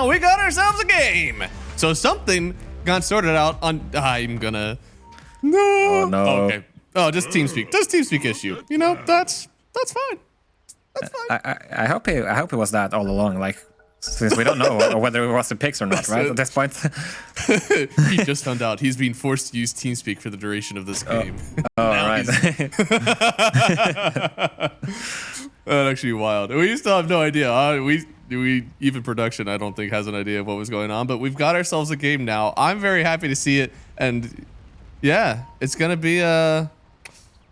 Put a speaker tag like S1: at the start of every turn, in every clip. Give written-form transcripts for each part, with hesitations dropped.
S1: now we got ourselves a game. So something got sorted out on. I'm gonna. No.
S2: Oh, no.
S1: Okay. Oh, just TeamSpeak. Just TeamSpeak issue. You know, that's fine. That's fine.
S2: I hope it was that all along. Like, since we don't know whether it was the picks or not, right? At this point.
S1: He just found out he's being forced to use TeamSpeak for the duration of this game.
S2: Oh, right.
S1: That's actually wild. We still have no idea. We even production, I don't think, has an idea of what was going on. But we've got ourselves a game now. I'm very happy to see it, and yeah, it's gonna be the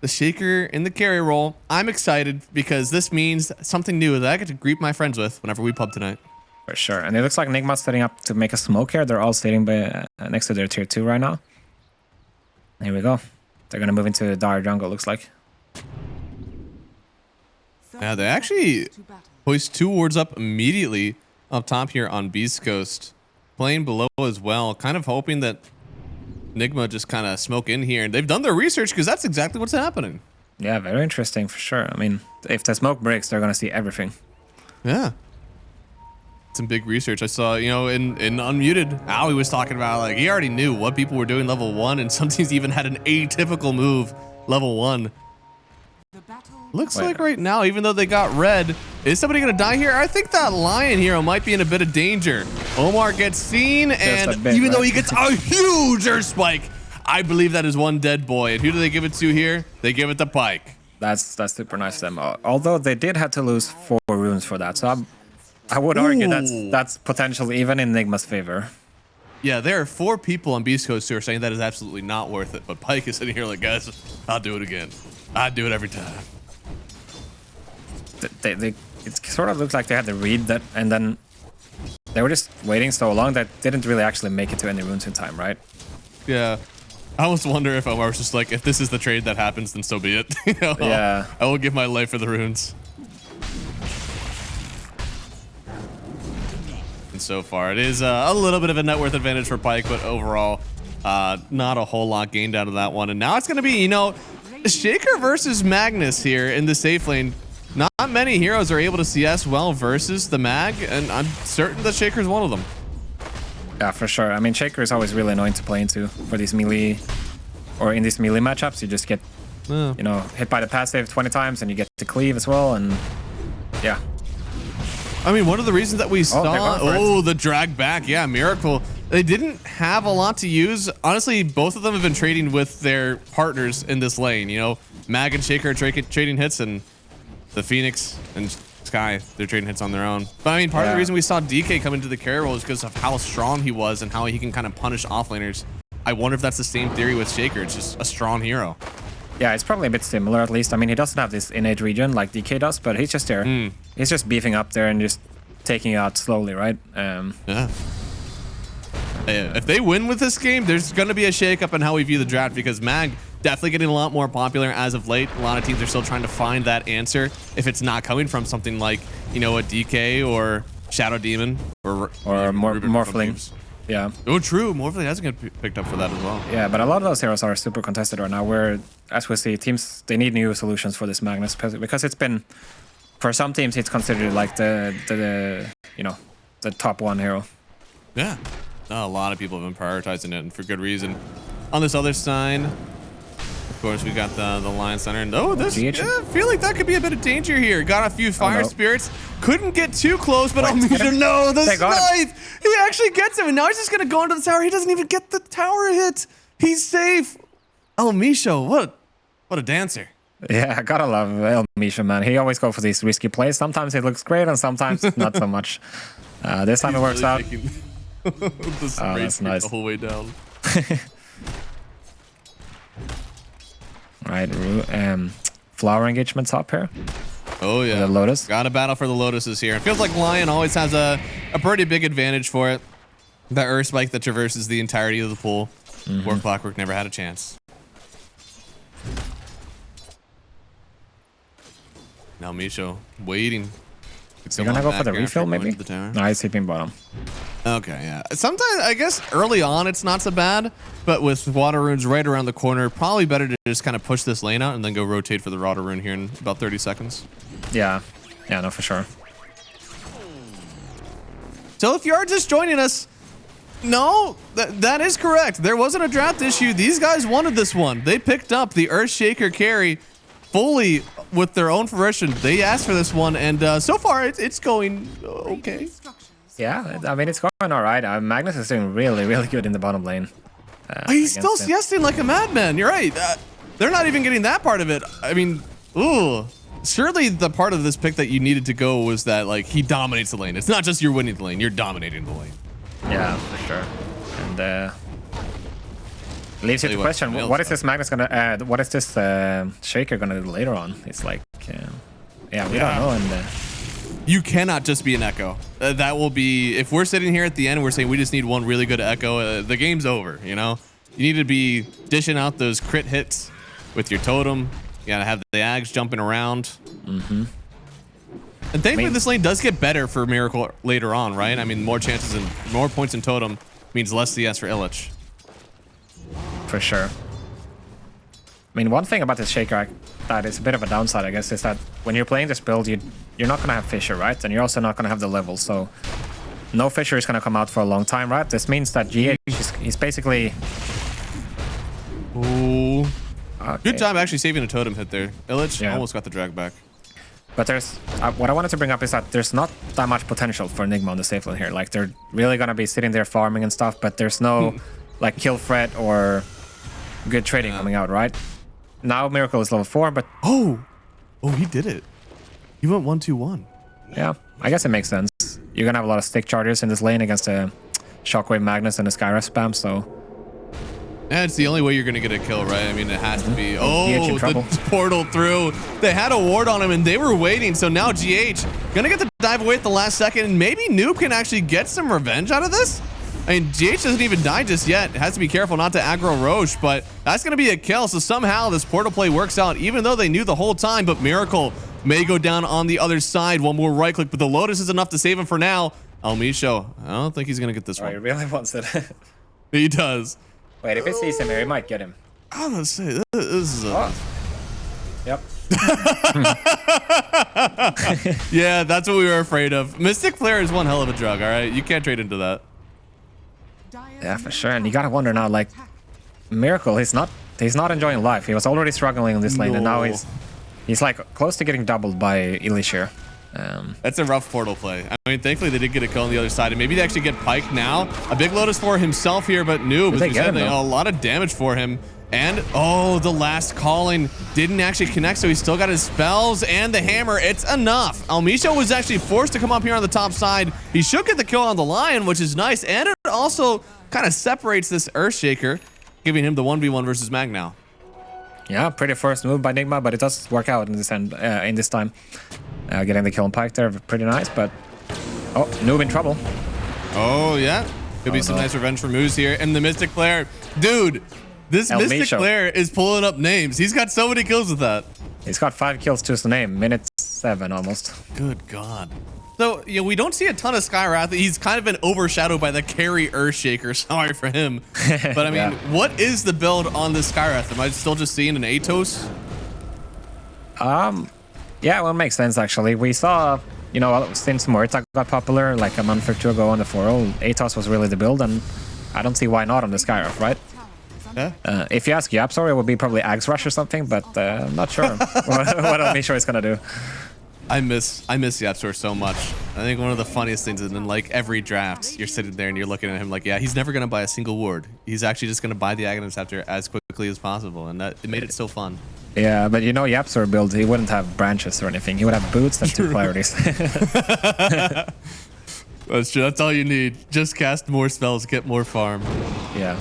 S1: Shaker in the carry role. I'm excited because this means something new that I get to greet my friends with whenever we pub tonight.
S2: For sure. And it looks like Nigma's setting up to make a smoke here. They're all sitting by, next to their tier 2 right now. Here we go. They're going to move into Dire Jungle, looks like.
S1: Yeah, they actually hoist 2 wards up immediately up top here on Beast Coast. Playing below as well. Kind of hoping that Nigma just kind of smoke in here. And they've done their research because that's exactly what's happening.
S2: Yeah, very interesting for sure. I mean, if the smoke breaks, they're going to see everything.
S1: Yeah. Some big research I saw, you know, in Unmuted. Howie was talking about, like, he already knew what people were doing level 1, and some teams even had an atypical move level 1. Looks like right now, even though they got red, is somebody going to die here? I think that Lion hero might be in a bit of danger. Omar gets seen, and even though he gets a huge Earth Spike, I believe that is one dead boy. And who do they give it to here? They give it to Pyke.
S2: That's super nice of them. Although they did have to lose 4 runes for that, so I would argue that's potentially even in Nigma's favor.
S1: Yeah, there are 4 people on Beast Coast who are saying that is absolutely not worth it. But Pyke is sitting here like, guys, I'll do it again. I'd do it every time.
S2: It sort of looks like they had to read that, and then they were just waiting so long that didn't really actually make it to any runes in time, right?
S1: Yeah. I almost wonder if Omar was just like, if this is the trade that happens, then so be it. You know,
S2: yeah.
S1: I will give my life for the runes. And so far, it is a little bit of a net worth advantage for Pyke, but overall, not a whole lot gained out of that one. And now it's going to be, you know, Shaker versus Magnus here in the safe lane. Not many heroes are able to CS well versus the Mag, and I'm certain that Shaker's one of them.
S2: Yeah, for sure. I mean, Shaker is always really annoying to play into for these melee, or in these melee matchups. You just get, you know, hit by the passive 20 times, and you get to cleave as well, and yeah.
S1: I mean, one of the reasons that we saw, the drag back, yeah, Miracle. They didn't have a lot to use. Honestly, both of them have been trading with their partners in this lane. You know, Mag and Shaker are trading hits, and the Phoenix and Sky, they're trading hits on their own. But I mean, part of the reason we saw DK come into the carry role is because of how strong he was and how he can kind of punish offlaners. I wonder if that's the same theory with Shaker. It's just a strong hero.
S2: Yeah, it's probably a bit similar at least. I mean, he doesn't have this innate regen like DK does, but he's just there. He's just beefing up there and just taking it out slowly, right?
S1: Yeah. If they win with this game, there's going to be a shakeup in how we view the draft, because Mag definitely getting a lot more popular as of late. A lot of teams are still trying to find that answer if it's not coming from something like, you know, a DK or Shadow Demon or
S2: Morphling. Yeah.
S1: Oh, true. Morphling hasn't get picked up for that as well.
S2: Yeah, but a lot of those heroes are super contested right now, where, as we see, teams, they need new solutions for this Magnus, because it's been, for some teams, it's considered like the you know, the top 1 hero.
S1: Yeah. A lot of people have been prioritizing it, and for good reason. On this other side, of course, we got the Lion Center. And this, I feel like that could be a bit of danger here. Got a few fire spirits. Couldn't get too close, but no, the scythe! He actually gets him, and now he's just going to go into the tower. He doesn't even get the tower hit. He's safe. El Misho, what a dancer.
S2: Yeah, I gotta love El Misho, man. He always goes for these risky plays. Sometimes it looks great, and sometimes not so much. This time it works out.
S1: That's nice. The whole way down.
S2: Right, flower engagements up here.
S1: Oh yeah,
S2: the Lotus.
S1: Got a battle for the Lotuses here. It feels like Lion always has a pretty big advantage for it. The Earth Spike that traverses the entirety of the pool. Poor Clockwork never had a chance. Now Misho waiting.
S2: You're gonna go for the refill, maybe? No, he's keeping bottom.
S1: Okay, yeah. Sometimes, I guess, early on, it's not so bad. But with Water Runes right around the corner, probably better to just kind of push this lane out and then go rotate for the Water Rune here in about 30 seconds.
S2: Yeah. Yeah, no, for sure.
S1: So if you are just joining us, no, that is correct. There wasn't a draft issue. These guys wanted this one. They picked up the Earthshaker carry fully with their own fruition. They asked for this one, and so far it's going okay.
S2: Yeah, I mean, it's going all right. Magnus is doing really, really good in the bottom lane.
S1: He's still siesting like a madman. You're right. They're not even getting that part of it. I mean, ooh. Surely the part of this pick that you needed to go was that, like, he dominates the lane. It's not just you're winning the lane, you're dominating the lane.
S2: Yeah, for sure. And leaves you to question, what is this Magnus gonna add? What is this Shaker gonna do later on? It's like, yeah, we don't know. And
S1: you cannot just be an Echo. That will be, if we're sitting here at the end and we're saying we just need one really good Echo, the game's over, you know? You need to be dishing out those crit hits with your totem. You gotta have the Ags jumping around.
S2: Mm-hmm.
S1: And thankfully, this lane does get better for Miracle later on, right? I mean, more chances and more points in totem means less CS for Illich.
S2: For sure. I mean, one thing about this Shaker that is a bit of a downside, I guess, is that when you're playing this build, you're not gonna have Fissure, right? And you're also not gonna have the level, so no Fissure is gonna come out for a long time, right? This means that GH is basically.
S1: Ooh. Okay. Good job actually saving a totem hit there. Illich almost got the drag back.
S2: But there's what I wanted to bring up is that there's not that much potential for Nigma on the safe lane here. Like, they're really gonna be sitting there farming and stuff, but there's no like kill threat or good trading coming out, right? Now Miracle is level 4, but
S1: oh, he did it. He went 1-2-1.
S2: Yeah, I guess it makes sense. You're gonna have a lot of stick chargers in this lane against a Shockwave Magnus and a Skyref spam, so.
S1: Yeah, it's the only way you're going to get a kill, right? I mean, it has to be. Oh, the portal through. They had a ward on him, and they were waiting. So now GH going to get the dive away at the last second, and maybe Noob can actually get some revenge out of this. I mean, GH doesn't even die just yet. Has to be careful not to aggro Roche, but that's going to be a kill. So somehow this portal play works out, even though they knew the whole time. But Miracle may go down on the other side. One more right click, but the Lotus is enough to save him for now. Almisho, I don't think he's going to get this one.
S2: He really wants it.
S1: He does.
S2: Wait, if he sees him here, he might get him.
S1: I was gonna say, this is a...
S2: Yep.
S1: Yeah, that's what we were afraid of. Mystic Flare is one hell of a drug, all right? You can't trade into that.
S2: Yeah, for sure. And you gotta wonder now, like, Miracle, he's not enjoying life. He was already struggling in this lane, and now he's like close to getting doubled by Illich here.
S1: That's a rough portal play. I mean, thankfully they did get a kill on the other side, and maybe they actually get Pike now. A big Lotus for himself here, but Noob, as we said, a lot of damage for him. And oh, the last calling didn't actually connect, so he's still got his spells and the hammer. It's enough. Almisho was actually forced to come up here on the top side. He should get the kill on the Lion, which is nice, and it also kind of separates this Earthshaker, giving him the 1v1 versus Mag now.
S2: Yeah, pretty first move by Nigma, but it does work out in this end, in this time. Getting the kill on Pike there, pretty nice, but oh, Noob in trouble.
S1: Oh yeah, could be some nice revenge for Moose here. And the Mystic Flare, dude, this Mystic Flare is pulling up names. He's got so many kills with that.
S2: He's got 5 kills to his name, minute 7 almost.
S1: Good God. So, you know, we don't see a ton of Skywrath. He's kind of been overshadowed by the carry Earthshaker. Sorry for him. But I mean, what is the build on this Skywrath? Am I still just seeing an Atos?
S2: Yeah, well, it makes sense, actually. We saw, you know, since Morita got popular, like a month or two ago on the 4-0, Atos was really the build, and I don't see why not on the Skyref, right?
S1: Yeah.
S2: If you ask Yapsor, it would be probably Ags Rush or something, but I'm not sure what Almisho is going to do.
S1: I miss Yapsor so much. I think one of the funniest things is in like every draft, you're sitting there and you're looking at him like, yeah, he's never going to buy a single ward. He's actually just going to buy the Aghanim Scepter as quickly as possible, and that it made it so fun.
S2: Yeah, but you know, Yapsor build, he wouldn't have branches or anything. He would have boots and 2 priorities.
S1: That's true. That's all you need. Just cast more spells, get more farm.
S2: Yeah.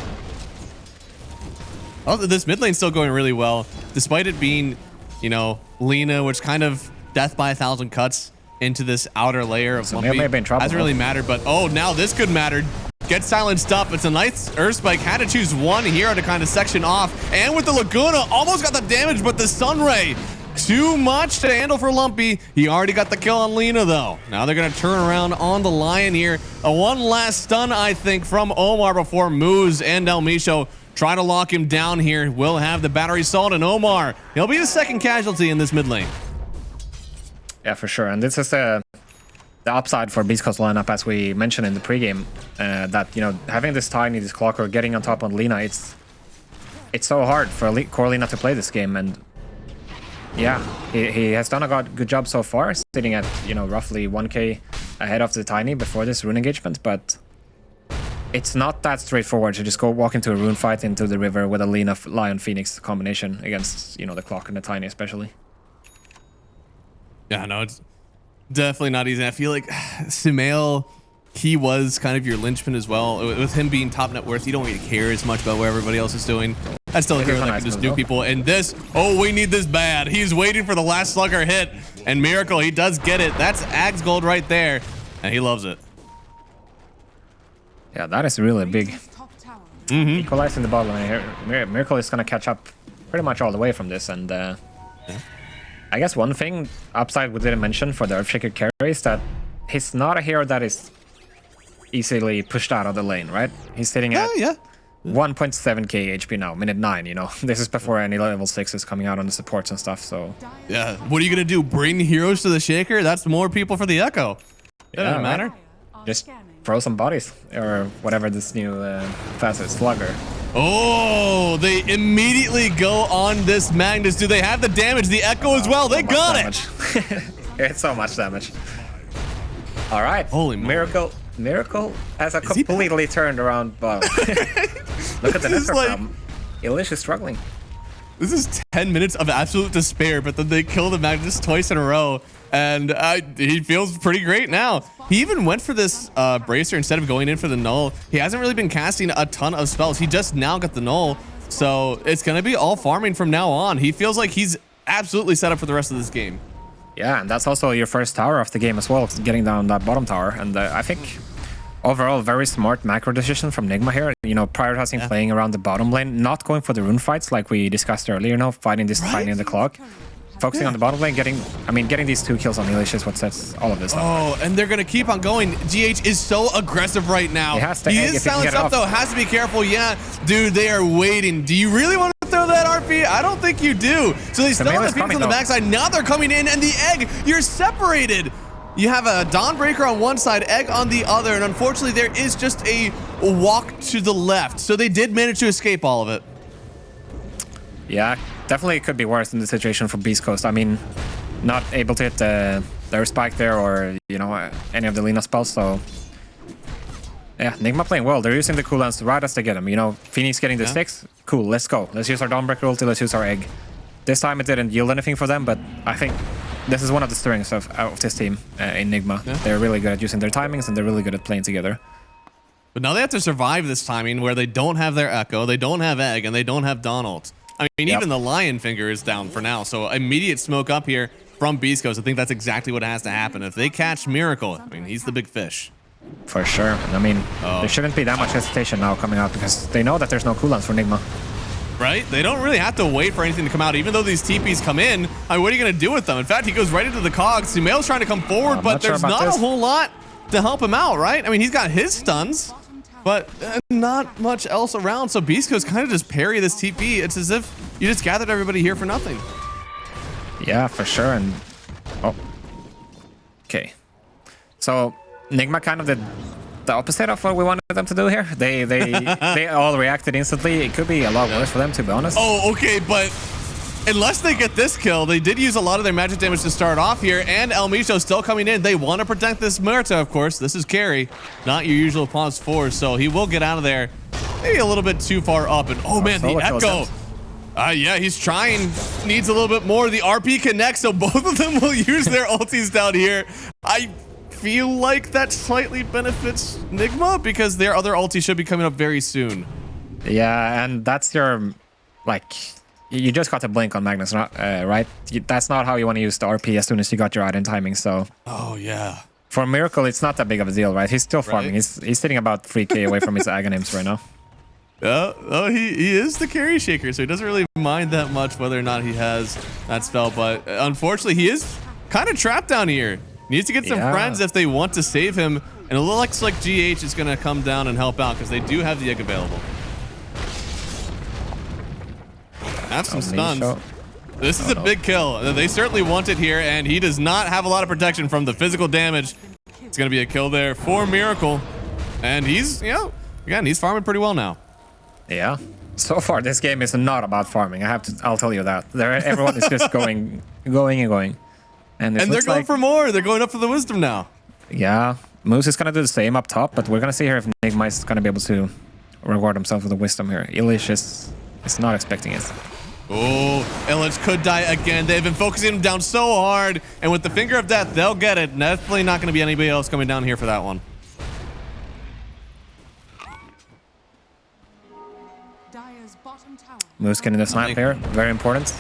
S1: Oh, this mid lane's still going really well, despite it being, you know, Lina, which kind of death by 1,000 cuts into this outer layer of Lumpy. Hasn't really mattered, but oh, now this could matter. Get silenced up. It's a nice Earth Spike. Had to choose one hero to kind of section off. And with the Laguna, almost got the damage, but the Sunray, too much to handle for Lumpy. He already got the kill on Lina, though. Now they're going to turn around on the Lion here. A one last stun, I think, from Omar before Moose and Almisho try to lock him down here. Will have the battery salt, and Omar, he'll be the second casualty in this mid lane.
S2: Yeah, for sure. And this is the upside for Beast Coast lineup, as we mentioned in the pregame, that, you know, having this Tiny, this Clocker, getting on top on Lina, it's so hard for core Lina to play this game. And yeah, he has done a good job so far, sitting at, you know, roughly 1k ahead of the Tiny before this rune engagement, but it's not that straightforward to just go walk into a rune fight into the river with a Lina Lion Phoenix combination against, you know, the Clock and the Tiny especially.
S1: Yeah, no, it's definitely not easy. I feel like Sumail, he was kind of your linchpin as well. With him being top net worth, you don't really care as much about what everybody else is doing. I still care that just new people. And this, oh, we need this bad. He's waiting for the last slugger hit. And Miracle, he does get it. That's Ag's gold right there. And he loves it.
S2: Yeah, that is really big. Equalizing the bottom lane here. Miracle is going to catch up pretty much all the way from this. And I guess one thing upside we didn't mention for the Earthshaker carry is that he's not a hero that is easily pushed out of the lane, right? He's sitting at 1.7k HP now, minute 9, you know. This is before any level 6 is coming out on the supports and stuff, so...
S1: Yeah, what are you going to do? Bring heroes to the Shaker? That's more people for the Echo. That doesn't matter.
S2: Just throw some bodies, or whatever this new facet, Slugger.
S1: Oh, they immediately go on this Magnus. Do they have the damage? The Echo as well. They got it.
S2: It's so much damage. All right.
S1: Holy
S2: Miracle has a completely turned around bottom. Look at the next problem. Ilish is struggling.
S1: This is 10 minutes of absolute despair, but then they kill the Magnus twice in a row. And he feels pretty great now. He even went for this bracer instead of going in for the null. He hasn't really been casting a ton of spells. He just now got the null. So it's going to be all farming from now on. He feels like he's absolutely set up for the rest of this game.
S2: Yeah, and that's also your first tower of the game as well, getting down that bottom tower. And I think overall, very smart macro decision from Nigma here. You know, prioritizing playing around the bottom lane, not going for the rune fights like we discussed earlier, you know, fighting this Tiny in the Clock. Focusing on the bottom lane, getting these 2 kills on Ilish is what sets all of this up.
S1: Oh, and they're going to keep on going. GH is so aggressive right now.
S2: He
S1: is silenced up, though. Has to be careful. Yeah, dude, they are waiting. Do you really want to throw that RP? I don't think you do. So they still have the people on the backside. Now they're coming in, and the Egg, you're separated. You have a Dawnbreaker on one side, Egg on the other, and unfortunately, there is just a walk to the left. So they did manage to escape all of it.
S2: Yeah, definitely it could be worse in the situation for Beast Coast. I mean, not able to hit their spike there or, you know, any of the Lina spells, so... Yeah, Nigma playing well. They're using the cooldowns right as they get them. You know, Phoenix getting the sticks. Cool, let's go. Let's use our Dawnbreaker ulti, let's use our Egg. This time it didn't yield anything for them, but I think this is one of the strengths of this team in Nigma. Yeah. They're really good at using their timings, and they're really good at playing together.
S1: But now they have to survive this timing where they don't have their Echo, they don't have Egg, and they don't have Donald. I mean, even the Lion Finger is down for now, so immediate smoke up here from Beast Coast. I think that's exactly what has to happen. If they catch Miracle, I mean, he's the big fish.
S2: For sure. I mean, there shouldn't be that much hesitation now coming out because they know that there's no cooldowns for Nigma.
S1: Right? They don't really have to wait for anything to come out, even though these TPs come in. I mean, what are you going to do with them? In fact, he goes right into the cogs. Sumail's trying to come forward, but there's not a whole lot to help him out, right? I mean, he's got his stuns, but not much else around. So Beast Coast kind of just parry this TP. It's as if you just gathered everybody here for nothing.
S2: Yeah, for sure. And okay. So Nigma kind of did the opposite of what we wanted them to do here. They all reacted instantly. It could be a lot worse for them, to be honest.
S1: Oh, okay, but unless they get this kill, they did use a lot of their magic damage to start off here, and El-Micho still coming in. They want to protect this Murta, of course. This is carry, not your usual +4, so he will get out of there maybe a little bit too far up. And oh man, the Echo. Yeah, he's trying. Needs a little bit more. The RP connects, so both of them will use their ultis down here. I feel like that slightly benefits Nigma because their other ulti should be coming up very soon.
S2: Yeah, and that's your, like, you just got to blink on Magnus, right? That's not how you want to use the RP as soon as you got your item timing, so.
S1: Oh, yeah.
S2: For Miracle, it's not that big of a deal, right? He's still farming. He's sitting about 3k away from his Aghanims right now.
S1: He is the carry shaker, so he doesn't really mind that much whether or not he has that spell, but unfortunately, he is kind of trapped down here. Needs to get some friends if they want to save him, and it looks like GH is going to come down and help out because they do have the egg available. Have some stuns. This is a big kill. They certainly want it here, and he does not have a lot of protection from the physical damage It's going to be a kill there for Miracle. And he's, you know, again, he's farming pretty well now.
S2: Yeah. So far, this game is not about farming. I'll tell you that. Everyone is just going. And
S1: they're going for more. They're going up for the wisdom now.
S2: Yeah. Moose is going to do the same up top, but we're going to see here if Nigma is going to be able to reward himself with the wisdom here. Elish is not expecting it.
S1: Oh, Illich could die again. They've been focusing him down so hard, and with the finger of death, they'll get it. Definitely not going to be anybody else coming down here for that one.
S2: Moose getting the snipe here, very important.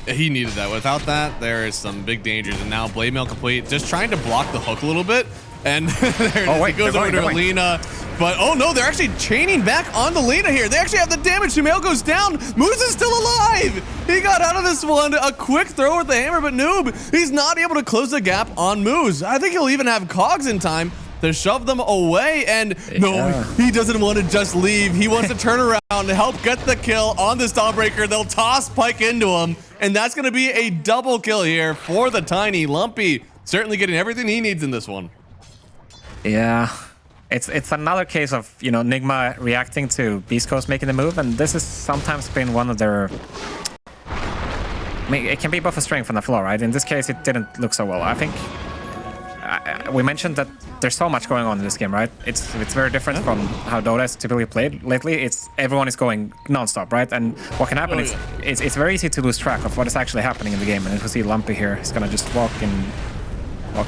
S1: He needed that. Without that, there is some big dangers. And now Blade Mail complete, just trying to block the hook a little bit. And there he goes over to Alina. But oh no, they're actually chaining back on the Lena here. They actually have the damage. Sumail goes down. Moose is still alive. He got out of this one. A quick throw with the hammer, but Noob, he's not able to close the gap on Moose. I think he'll even have Cogs in time to shove them away. And no, he doesn't want to just leave. He wants to turn around to help get the kill on this Dawnbreaker. They'll toss Pike into him. And that's going to be a double kill here for the Tiny. Lumpy certainly getting everything he needs in this one.
S2: Yeah, it's another case of, you know, Nigma reacting to Beast Coast making the move, and this has sometimes been one of their... I mean, it can be both a strength and a flaw, right? In this case, it didn't look so well. I think we mentioned that there's so much going on in this game, right? It's very different from how Dota is typically played lately. Everyone is going non-stop, right? And what can happen is it's very easy to lose track of what is actually happening in the game. And if we see Lumpy here, he's gonna just walk in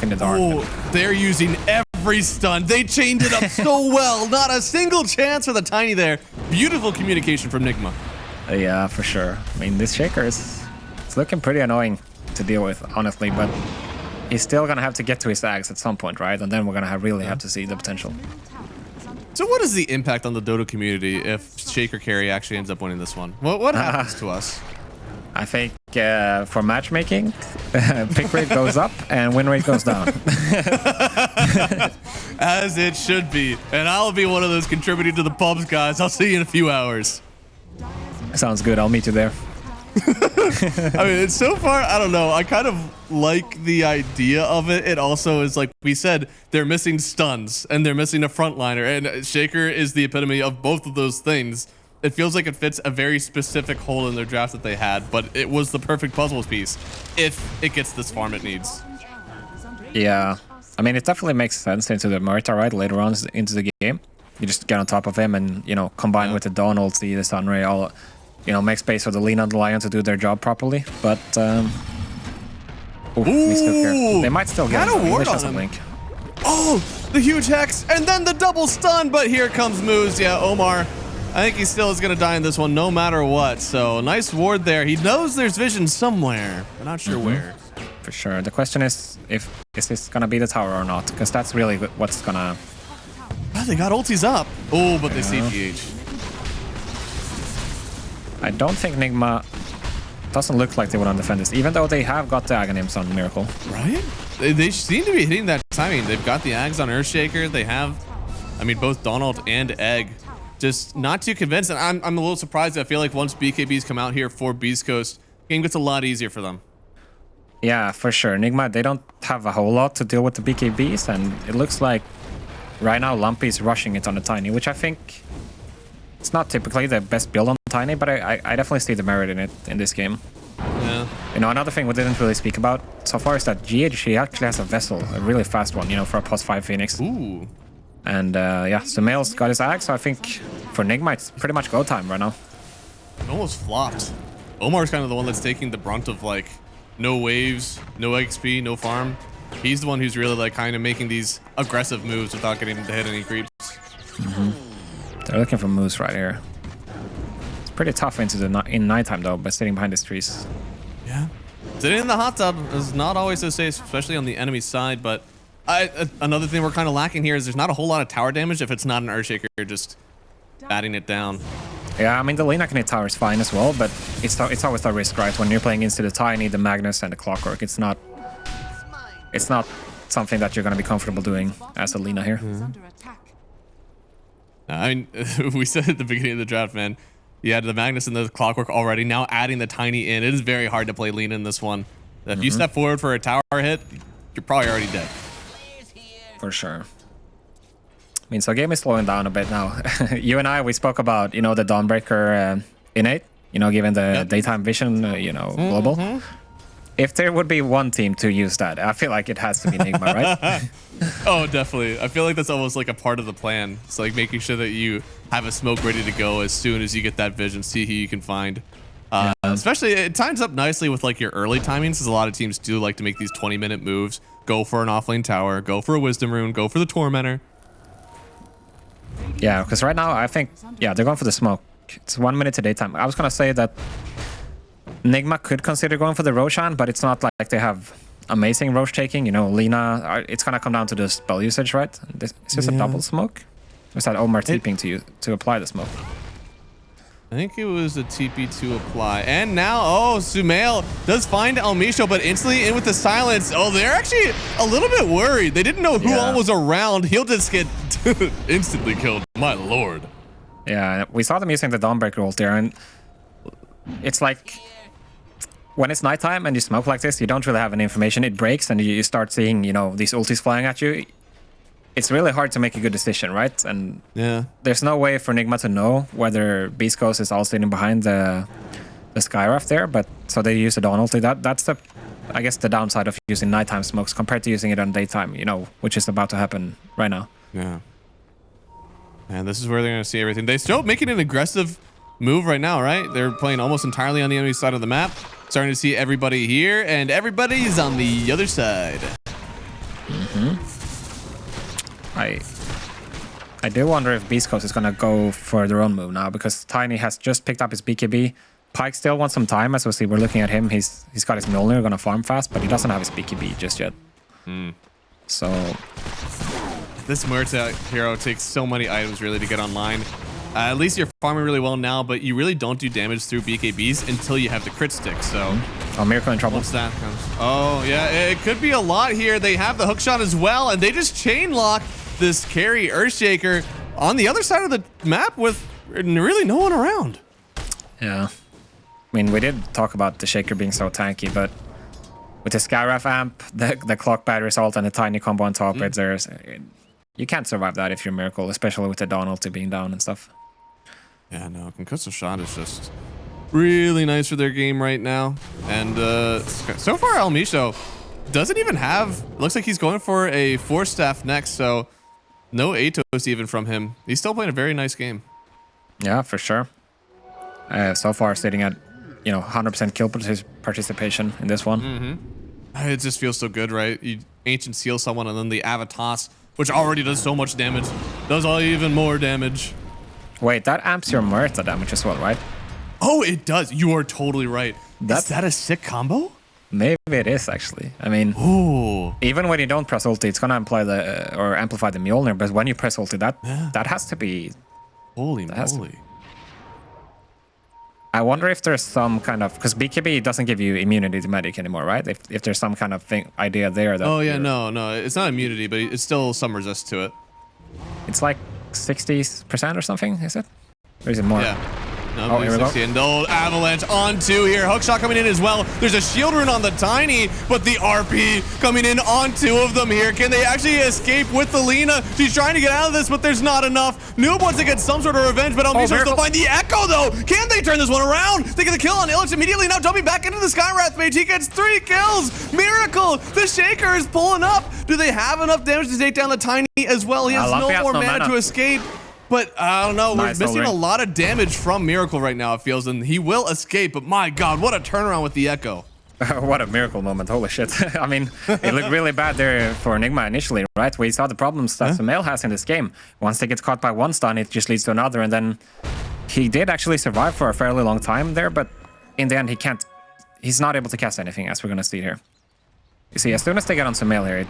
S2: the dark.
S1: Oh, they're using every stun. They chained it up so well. Not a single chance for the Tiny there. Beautiful communication from Nigma.
S2: Yeah, for sure. I mean, this Shaker it's looking pretty annoying to deal with, honestly, but he's still gonna have to get to his Ags at some point, right? And then we're gonna really have to see the potential.
S1: So what is the impact on the Dota community if Shaker Carry actually ends up winning this one? What happens to us?
S2: I think for matchmaking, pick rate goes up and win rate goes down.
S1: As it should be. And I'll be one of those contributing to the pubs, guys. I'll see you in a few hours.
S2: Sounds good. I'll meet you there.
S1: I mean, it's so far, I don't know. I kind of like the idea of it. It also is, like we said, they're missing stuns and they're missing a frontliner. And Shaker is the epitome of both of those things. It feels like it fits a very specific hole in their draft that they had, but it was the perfect puzzle piece if it gets this farm it needs.
S2: Yeah, I mean, it definitely makes sense into the Murta, right? Later on into the game, you just get on top of him and, you know, combine with the Dawn ulti, the Sunray, all, you know, make space for the Lina and the Lion to do their job properly. But they might still get
S1: a ward on him.
S2: Link.
S1: Oh, the huge hex and then the double stun, but here comes Moose. Yeah, Omar, I think he still is going to die in this one no matter what. So nice ward there. He knows there's vision somewhere, but not sure where.
S2: For sure. The question is this going to be the tower or not? Because that's really what's going to...
S1: Oh, they got ultis up. Oh, but they CGH.
S2: I don't think Nigma... Doesn't look like they want to defend this, even though they have got the Aghanims on Miracle.
S1: Right? They seem to be hitting that timing. They've got the Ags on Earthshaker. They have, I mean, both Donald and Egg. Just not too convinced, and I'm a little surprised. I feel like once BKBs come out here for Beast Coast, game gets a lot easier for them.
S2: Yeah, for sure. Nigma, they don't have a whole lot to deal with the BKBs, and it looks like right now Lumpy's rushing it on the Tiny, which I think it's not typically the best build on Tiny, but I definitely see the merit in it in this game.
S1: Yeah.
S2: You know, another thing we didn't really speak about so far is that GH actually has a vessel, a really fast one, you know, for a +5 Phoenix.
S1: Ooh.
S2: And yeah, Sumail's got his Axe, so I think for Nigma it's pretty much go time right now.
S1: It almost flopped. Omar's kind of the one that's taking the brunt of, like, no waves, no XP, no farm. He's the one who's really, like, kind of making these aggressive moves without getting to hit any creeps.
S2: They're looking for moves right here. It's pretty tough in nighttime though, by sitting behind these trees.
S1: Yeah. Sitting in the hot tub is not always so safe, especially on the enemy side, but another thing we're kind of lacking here is there's not a whole lot of tower damage if it's not an Earthshaker just batting it down.
S2: Yeah, I mean, the Lina can hit tower is fine as well, but it's always a risk, right? When you're playing into the Tiny, the Magnus, and the Clockwork, it's not something that you're going to be comfortable doing as a Lina here.
S1: I mean, we said at the beginning of the draft, man, you had the Magnus and the Clockwork already. Now adding the Tiny in, it is very hard to play Lina in this one. If you step forward for a tower hit, you're probably already dead.
S2: For sure. I mean, so game is slowing down a bit now. You and I, we spoke about, you know, the Dawnbreaker innate, you know, given the daytime vision, you know, global. If there would be one team to use that, I feel like it has to be Nigma, right?
S1: Oh, definitely. I feel like that's almost like a part of the plan. It's like making sure that you have a smoke ready to go as soon as you get that vision, see who you can find. Especially, it times up nicely with like your early timings, because a lot of teams do like to make these 20-minute moves. Go for an offlane tower, go for a wisdom rune, go for the Tormentor.
S2: Yeah, because right now I think, yeah, they're going for the smoke. It's 1 minute to daytime. I was going to say that Nigma could consider going for the Roshan, but it's not like they have amazing Roche taking. You know, Lina, it's going to come down to the spell usage, right? Is this a double smoke? Or is that Omar TPing to apply the smoke?
S1: I think it was a TP to apply. And now, oh, Sumail does find Almisho, but instantly in with the silence. Oh, they're actually a little bit worried. They didn't know who all was around. He'll just get instantly killed. My lord.
S2: Yeah, we saw them using the Dawnbreaker ult there, and it's like when it's nighttime and you smoke like this, you don't really have any information. It breaks and you start seeing, you know, these ultis flying at you. It's really hard to make a good decision, right? And there's no way for Nigma to know whether Beast Ghost is all sitting behind the Skyraft there, but so they use the Dawn ulti. That's the, I guess, the downside of using nighttime smokes compared to using it on daytime, you know, which is about to happen right now.
S1: Yeah. And this is where they're going to see everything. They're still making an aggressive move right now, right? They're playing almost entirely on the enemy side of the map. Starting to see everybody here, and everybody's on the other side.
S2: I do wonder if Beast Coast is going to go for their own move now, because Tiny has just picked up his BKB. Pyke still wants some time, as we see. We're looking at him. He's got his Mjolnir, going to farm fast, but he doesn't have his BKB just yet. So
S1: this Muerta hero takes so many items really to get online. At least you're farming really well now, but you really don't do damage through BKBs until you have the crit stick. So,
S2: oh, Miracle in trouble.
S1: Once that comes, oh yeah, it could be a lot here. They have the hookshot as well, and they just chain lock this carry Earthshaker on the other side of the map with really no one around.
S2: Yeah, I mean, we did talk about the Shaker being so tanky, but with the Skyrath amp, the clock battery assault, and the Tiny combo on top, you can't survive that if you're Miracle, especially with the Dawn ulti being down and stuff.
S1: Yeah, no, Concussive Shot is just really nice for their game right now. And so far, Almisho doesn't even have, looks like he's going for a Force Staff next, so no Atos even from him. He's still playing a very nice game.
S2: Yeah, for sure. So far, sitting at, you know, 100% kill participation in this one.
S1: It just feels so good, right? You Ancient Seal someone, and then the Avatos, which already does so much damage, does all even more damage.
S2: Wait, that amps your Muerta damage as well, right?
S1: Oh, it does. You are totally right. Is that a sick combo?
S2: Maybe it is, actually. I mean, even when you don't press ulti, it's gonna amplify the Mjolnir, but when you press ulti, that has to be...
S1: Holy moly.
S2: I wonder if there's some kind of... Because BKB doesn't give you immunity to medic anymore, right? If there's some kind of idea there that...
S1: Oh, yeah, no. It's not immunity, but it's still some resist to it.
S2: It's like 60% or something, is it? Or is it more?
S1: Yeah. No, here we go. And old Avalanche on two here. Hookshot coming in as well. There's a shield rune on the Tiny, but the RP coming in on two of them here. Can they actually escape with the Lina? She's trying to get out of this, but there's not enough. Noob wants to get some sort of revenge, but Almisho still find the Echo, though. Can they turn this one around? They get the kill on Illich immediately. Now jumping back into the Skywrath mage. He gets 3 kills. Miracle. The Shaker is pulling up. Do they have enough damage to take down the Tiny as well? He has no more mana to escape. But I don't know, we're missing a lot of damage from Miracle right now, it feels, and he will escape, but my god, what a turnaround with the Echo.
S2: What a Miracle moment, holy shit. I mean, it looked really bad there for Nigma initially, right? We saw the problems that Sumail has in this game. Once they get caught by one stun, it just leads to another, and then he did actually survive for a fairly long time there, but in the end, he's not able to cast anything, as we're gonna see here. You see, as soon as they get on Sumail here,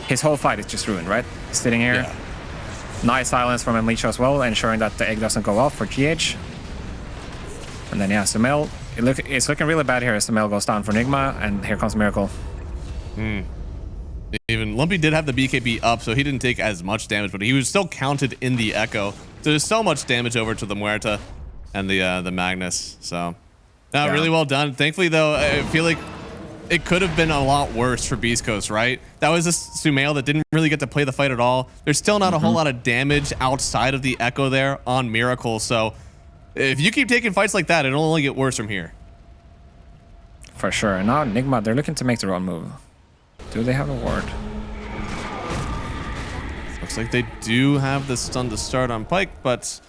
S2: his whole fight is just ruined, right? He's sitting here. Yeah. Nice silence from M80 as well, ensuring that the egg doesn't go off for GH. And then, yeah, Sumail, it's looking really bad here as Sumail goes down for Nigma, and here comes Miracle.
S1: Even Lumpy did have the BKB up, so he didn't take as much damage, but he was still counted in the Echo. So there's so much damage over to the Muerta and the Magnus. So, really well done. Thankfully, though, I feel like it could have been a lot worse for Beast Coast, right? That was a Sumail that didn't really get to play the fight at all. There's still not a whole lot of damage outside of the Echo there on Miracle. So if you keep taking fights like that, it'll only get worse from here.
S2: For sure. And now Nigma, they're looking to make their own move. Do they have a ward?
S1: Looks like they do have the stun to start on Pyke, but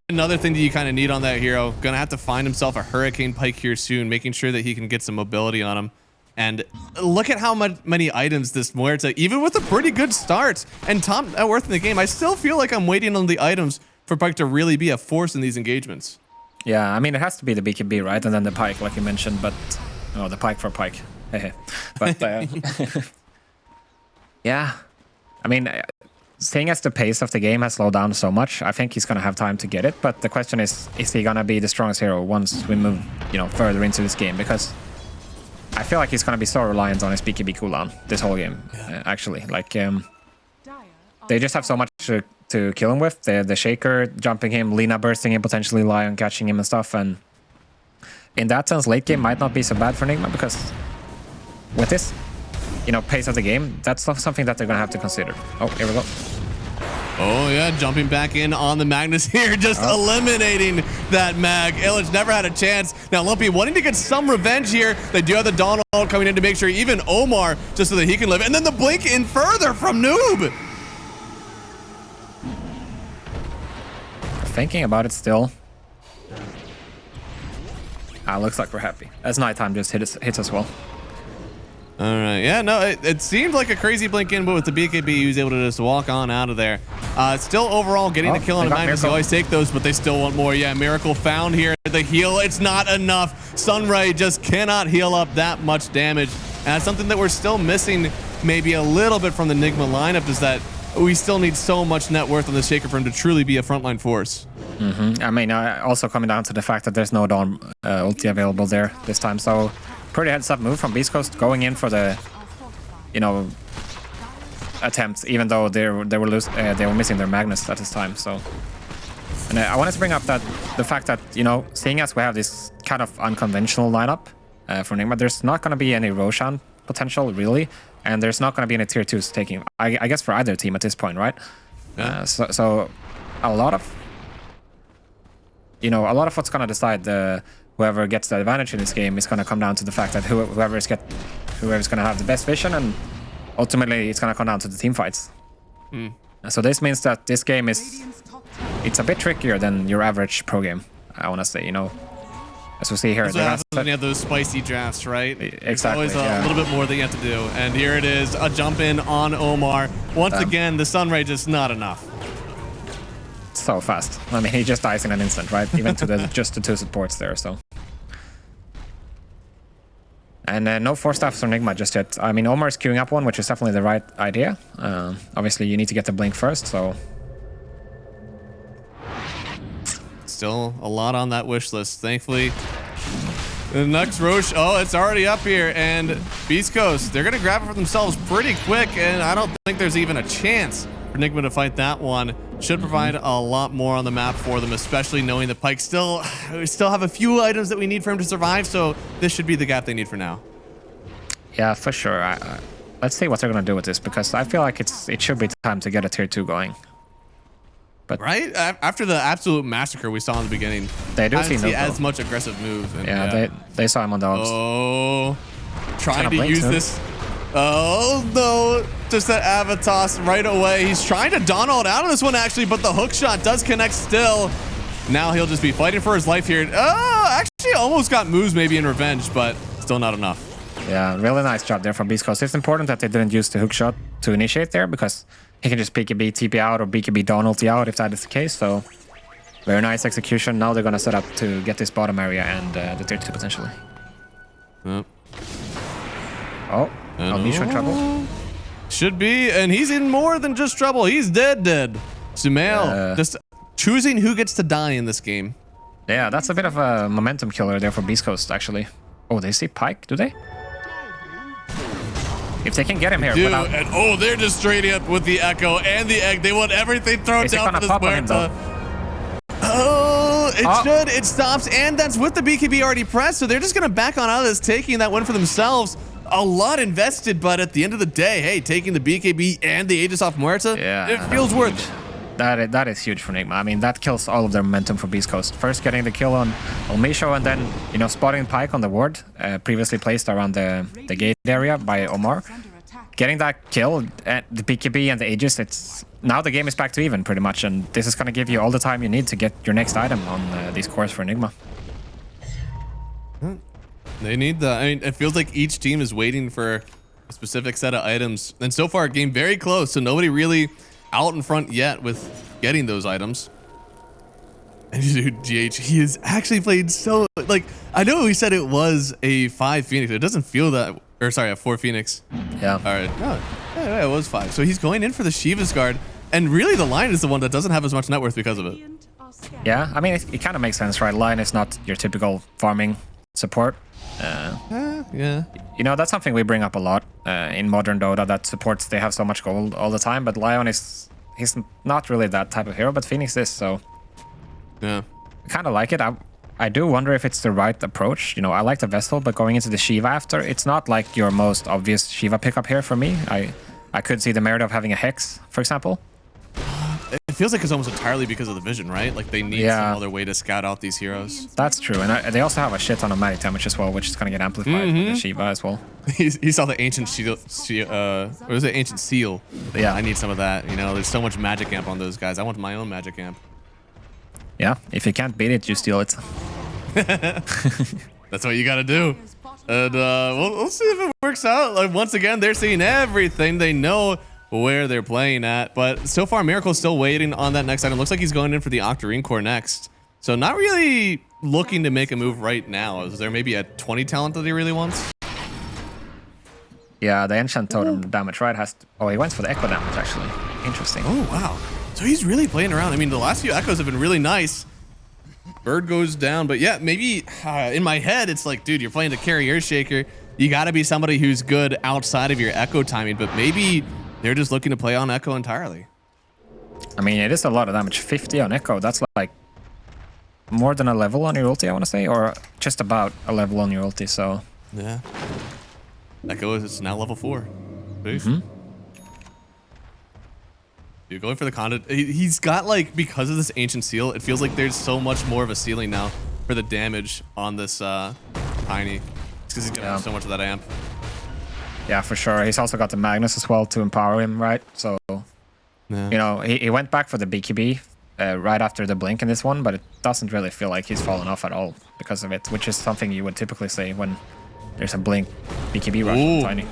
S1: another thing that you kind of need on that hero, gonna have to find himself a Hurricane Pyke here soon, making sure that he can get some mobility on him. And look at how many items this Muerta, even with a pretty good start and top net worth in the game, I still feel like I'm waiting on the items for Pyke to really be a force in these engagements.
S2: Yeah, I mean, it has to be the BKB, right? And then the Pyke, like you mentioned, but... Oh, the Pyke for Pyke. But, yeah. I mean, seeing as the pace of the game has slowed down so much, I think he's going to have time to get it. But the question is he going to be the strongest hero once we move, you know, further into this game? Because I feel like he's going to be so reliant on his BKB cooldown this whole game, actually. Like, they just have so much to kill him with. The Shaker jumping him, Lina bursting him, potentially Lion catching him and stuff. And in that sense, late game might not be so bad for Nigma, because with this, you know, pace of the game, that's something that they're going to have to consider. Oh, here we go.
S1: Oh, yeah, jumping back in on the Magnus here, just eliminating that mag. Illich never had a chance. Now, Lumpy wanting to get some revenge here. They do have the Donald coming in to make sure even Omar, just so that he can live. And then the blink in further from Noob.
S2: Thinking about it still. Looks like we're happy. As nighttime just hits us well.
S1: All right. Yeah, no, it seemed like a crazy blink in, but with the BKB, he was able to just walk on out of there. Still overall getting the kill on a Magnus. You always take those, but they still want more. Yeah, Miracle found here. The heal, it's not enough. Sunray just cannot heal up that much damage. And that's something that we're still missing maybe a little bit from the Nigma lineup, is that we still need so much net worth on the Shaker for him to truly be a frontline force.
S2: I mean, also coming down to the fact that there's no Dawn ulti available there this time. So pretty heads up move from Beast Coast, going in for the, you know, attempts, even though they were missing their Magnus at this time. So, and I wanted to bring up that the fact that, you know, seeing as we have this kind of unconventional lineup for Nigma, there's not going to be any Roshan potential really, and there's not going to be any tier 2s taking, I guess, for either team at this point, right? Yeah. So a lot of, you know, a lot of what's going to decide whoever gets the advantage in this game is going to come down to the fact that whoever's going to have the best vision, and ultimately it's going to come down to the team fights. So this means that this game it's a bit trickier than your average pro game, I want to say, you know. As we see here,
S1: that's what happens when you have those spicy drafts, right?
S2: Exactly.
S1: There's always a little bit more that you have to do. And here it is, a jump in on Omar. Once again, the Sunray just not enough.
S2: So fast. I mean, he just dies in an instant, right? Even to just the 2 supports there, so. And no 4 staffs for Nigma just yet. I mean, Omar's queuing up one, which is definitely the right idea. Obviously, you need to get the blink first, so.
S1: Still a lot on that wish list, thankfully. The next Roche, oh, it's already up here, and Beast Coast, they're going to grab it for themselves pretty quick, and I don't think there's even a chance for Nigma to fight that one. Should provide a lot more on the map for them, especially knowing that Pyke we still have a few items that we need for him to survive, so this should be the gap they need for now. Yeah,
S2: for sure. Let's see what they're going to do with this, because I feel like it should be time to get a tier 2 going. But
S1: right? After the absolute massacre we saw in the beginning,
S2: they do see
S1: as much aggressive move. And
S2: yeah, they saw him on the ops.
S1: Oh, trying to use this. Oh, no. Just that Avatos right away. He's trying to Donald out of this one, actually, but the hook shot does connect still. Now he'll just be fighting for his life here. Oh, actually almost got moves maybe in revenge, but still not enough.
S2: Yeah, really nice job there from Beast Coast. It's important that they didn't use the hook shot to initiate there, because he can just BKB TP out or BKB Donald out if that is the case. So very nice execution. Now they're going to set up to get this bottom area and the tier 2 potentially.
S1: Yep.
S2: Oh, Nisha in trouble.
S1: Should be, and he's in more than just trouble. He's dead. Sumail just choosing who gets to die in this game.
S2: Yeah, that's a bit of a momentum killer there for Beast Coast, actually. Oh, they see Pyke, do they? If they can get him here.
S1: And oh, they're just straight up with the Echo and the Egg. They want everything thrown down for this Muerta. Oh, it should. It stops, and that's with the BKB already pressed, so they're just going to back on out of this, taking that one for themselves. a lot invested, but at the end of the day, hey, taking the BKB and the Aegis off Muerta, it feels worth it.
S2: That is huge for Nigma. I mean, that kills all of their momentum for Beast Coast. First getting the kill on Misho, and then, you know, spotting Pyke on the ward, previously placed around the gate area by Omar. Getting that kill at the BKB and the Aegis, it's now the game is back to even pretty much, and this is going to give you all the time you need to get your next item on these cores for Nigma.
S1: They need that. I mean, it feels like each team is waiting for a specific set of items, and so far, game very close, so nobody really out in front yet with getting those items. And dude, GH, he has actually played so, like, I know we said it was a 5 Phoenix. It doesn't feel that, or sorry, a 4 Phoenix.
S2: Yeah.
S1: All right. No, yeah, it was 5. So he's going in for the Shiva's Guard, and really the Lion is the one that doesn't have as much net worth because of it.
S2: Yeah, I mean, it kind of makes sense, right? Lion is not your typical farming support.
S1: Yeah.
S2: You know, that's something we bring up a lot in modern Dota, that supports, they have so much gold all the time, but Lion he's not really that type of hero, but Phoenix is, so
S1: yeah.
S2: I kind of like it. I do wonder if it's the right approach. You know, I like the Vessel, but going into the Shiva after, it's not like your most obvious Shiva pickup here for me. I could see the merit of having a Hex, for example.
S1: It feels like it's almost entirely because of the vision, right? Like they need some other way to scout out these heroes.
S2: That's true, and they also have a shit ton of magic damage as well, which is going to get amplified with the Shiva as well.
S1: He saw the ancient seal, what was it? Ancient seal. Yeah, I need some of that. You know, there's so much magic amp on those guys. I want my own magic amp.
S2: Yeah, if you can't beat it, you steal it.
S1: That's what you got to do. And we'll see if it works out. Like once again, they're seeing everything. They know where they're playing at, but so far Miracle's still waiting on that next item. Looks like he's going in for the Octarine core next, so not really looking to make a move right now. Is there maybe a 20 talent that he really wants?
S2: Yeah, the enchant totem damage, right? Oh, he went for the echo damage actually. Interesting.
S1: Oh wow, so he's really playing around. I mean, the last few echoes have been really nice. Bird goes down, but yeah, maybe in my head it's like, dude, you're playing the carrier shaker, you got to be somebody who's good outside of your echo timing, but maybe they're just looking to play on Echo entirely.
S2: I mean, it is a lot of damage. 50 on Echo. That's like more than a level on your ulti, I want to say, or just about a level on your ulti. So
S1: yeah, Echo is now level 4. Dude, going for the conduit. He's got like, because of this ancient seal, it feels like there's so much more of a ceiling now for the damage on this Tiny. It's because he's got so much of that amp.
S2: Yeah, for sure. He's also got the Magnus as well to empower him, right? So, you know, he went back for the BKB right after the blink in this one, but it doesn't really feel like he's fallen off at all because of it, which is something you would typically say when there's a blink BKB rush on Tiny.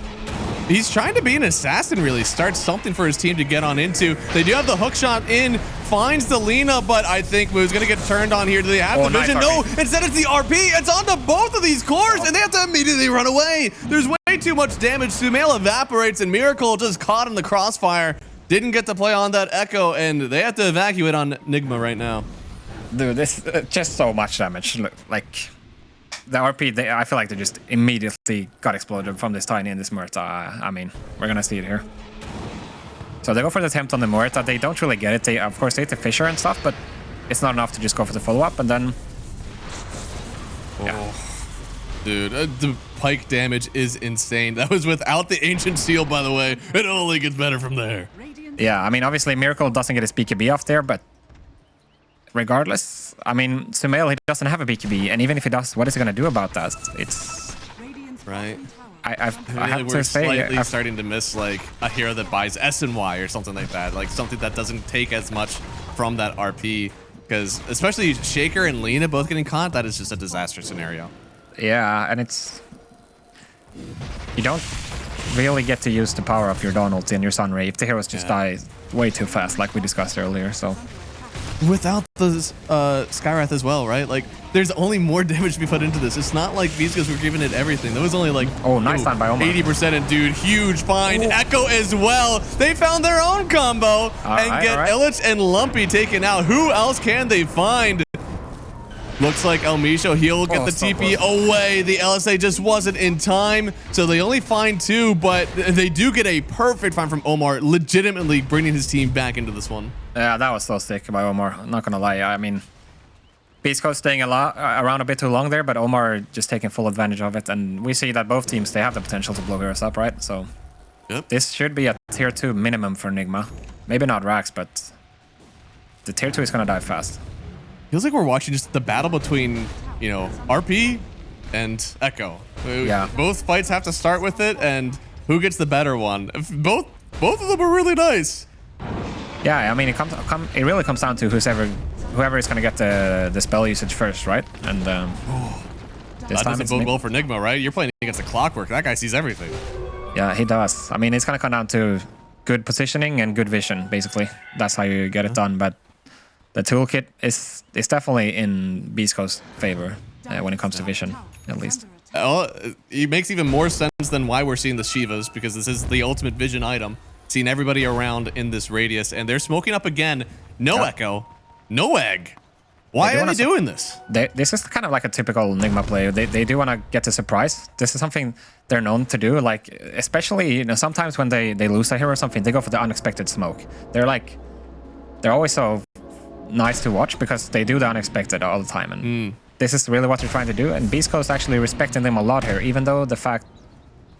S1: He's trying to be an assassin, really. Start something for his team to get on into. They do have the hook shot in, finds the Lina, but I think Moo's going to get turned on here. Do they have the vision? No, instead it's the RP. It's onto both of these cores, and they have to immediately run away. There's way too much damage. Sumail evaporates, and Miracle just caught in the crossfire. Didn't get to play on that Echo, and they have to evacuate on Nigma right now.
S2: Dude, this just so much damage. Like, the RP, I feel like they just immediately got exploded from this Tiny and this Muerta. I mean, we're gonna see it here. So they go for the attempt on the Muerta. They don't really get it. They, of course, hit the Fisher and stuff, but it's not enough to just go for the follow-up, and then...
S1: Dude, the Pyke damage is insane. That was without the Ancient Seal, by the way. It only gets better from there.
S2: Yeah, I mean, obviously, Miracle doesn't get his BKB off there, but regardless, I mean, Sumail, he doesn't have a BKB, and even if he does, what is he going to do about that? It's...
S1: Right.
S2: I have to say...
S1: Slightly starting to miss, like, a hero that buys SNY or something like that. Like, something that doesn't take as much from that RP. Because, especially Shaker and Lina both getting caught, that is just a disaster scenario.
S2: Yeah, and it's... You don't really get to use the power of your Dawn ulti and your Sunray if the heroes just die way too fast, like we discussed earlier, so...
S1: Without the Skywrath as well, right? Like, there's only more damage to be put into this. It's not like Viscos were giving it everything. There was only like...
S2: Oh, nice time by Omar.
S1: 80%, and dude, huge find. Echo as well. They found their own combo and get Illich and Lumpy taken out. Who else can they find? Looks like El Misho, he'll get the TP away. The LSA just wasn't in time, so they only find 2, but they do get a perfect find from Omar, legitimately bringing his team back into this one.
S2: Yeah, that was so sick by Omar. I'm not gonna lie. I mean, Beast Coast staying around a bit too long there, but Omar just taking full advantage of it. And we see that both teams, they have the potential to blow heroes up, right? So this should be a tier 2 minimum for Nigma. Maybe not Rax, but the tier 2 is going to die fast.
S1: Feels like we're watching just the battle between, you know, RP and Echo.
S2: Yeah.
S1: Both fights have to start with it, and who gets the better one? Both of them are really nice.
S2: Yeah, I mean, it really comes down to whoever is going to get the spell usage first, right? And this
S1: that
S2: time
S1: doesn't
S2: it's
S1: bode well for Nigma, right? You're playing against a Clockwork. That guy sees everything.
S2: Yeah, he does. I mean, it's going to come down to good positioning and good vision, basically. That's how you get it done. But the toolkit is definitely in Beast Coast's favor when it comes to vision, at least.
S1: It makes even more sense than why we're seeing the Shivas, because this is the ultimate vision item. Seeing everybody around in this radius, and they're smoking up again. No Echo, no Egg. Why are they doing this?
S2: This is kind of like a typical Nigma player. They do want to get a surprise. This is something they're known to do. Like, especially, you know, sometimes when they lose a hero or something, they go for the unexpected smoke. They're always so nice to watch because they do the unexpected all the time. And this is really what they're trying to do. And Beast Coast actually respecting them a lot here, even though the fact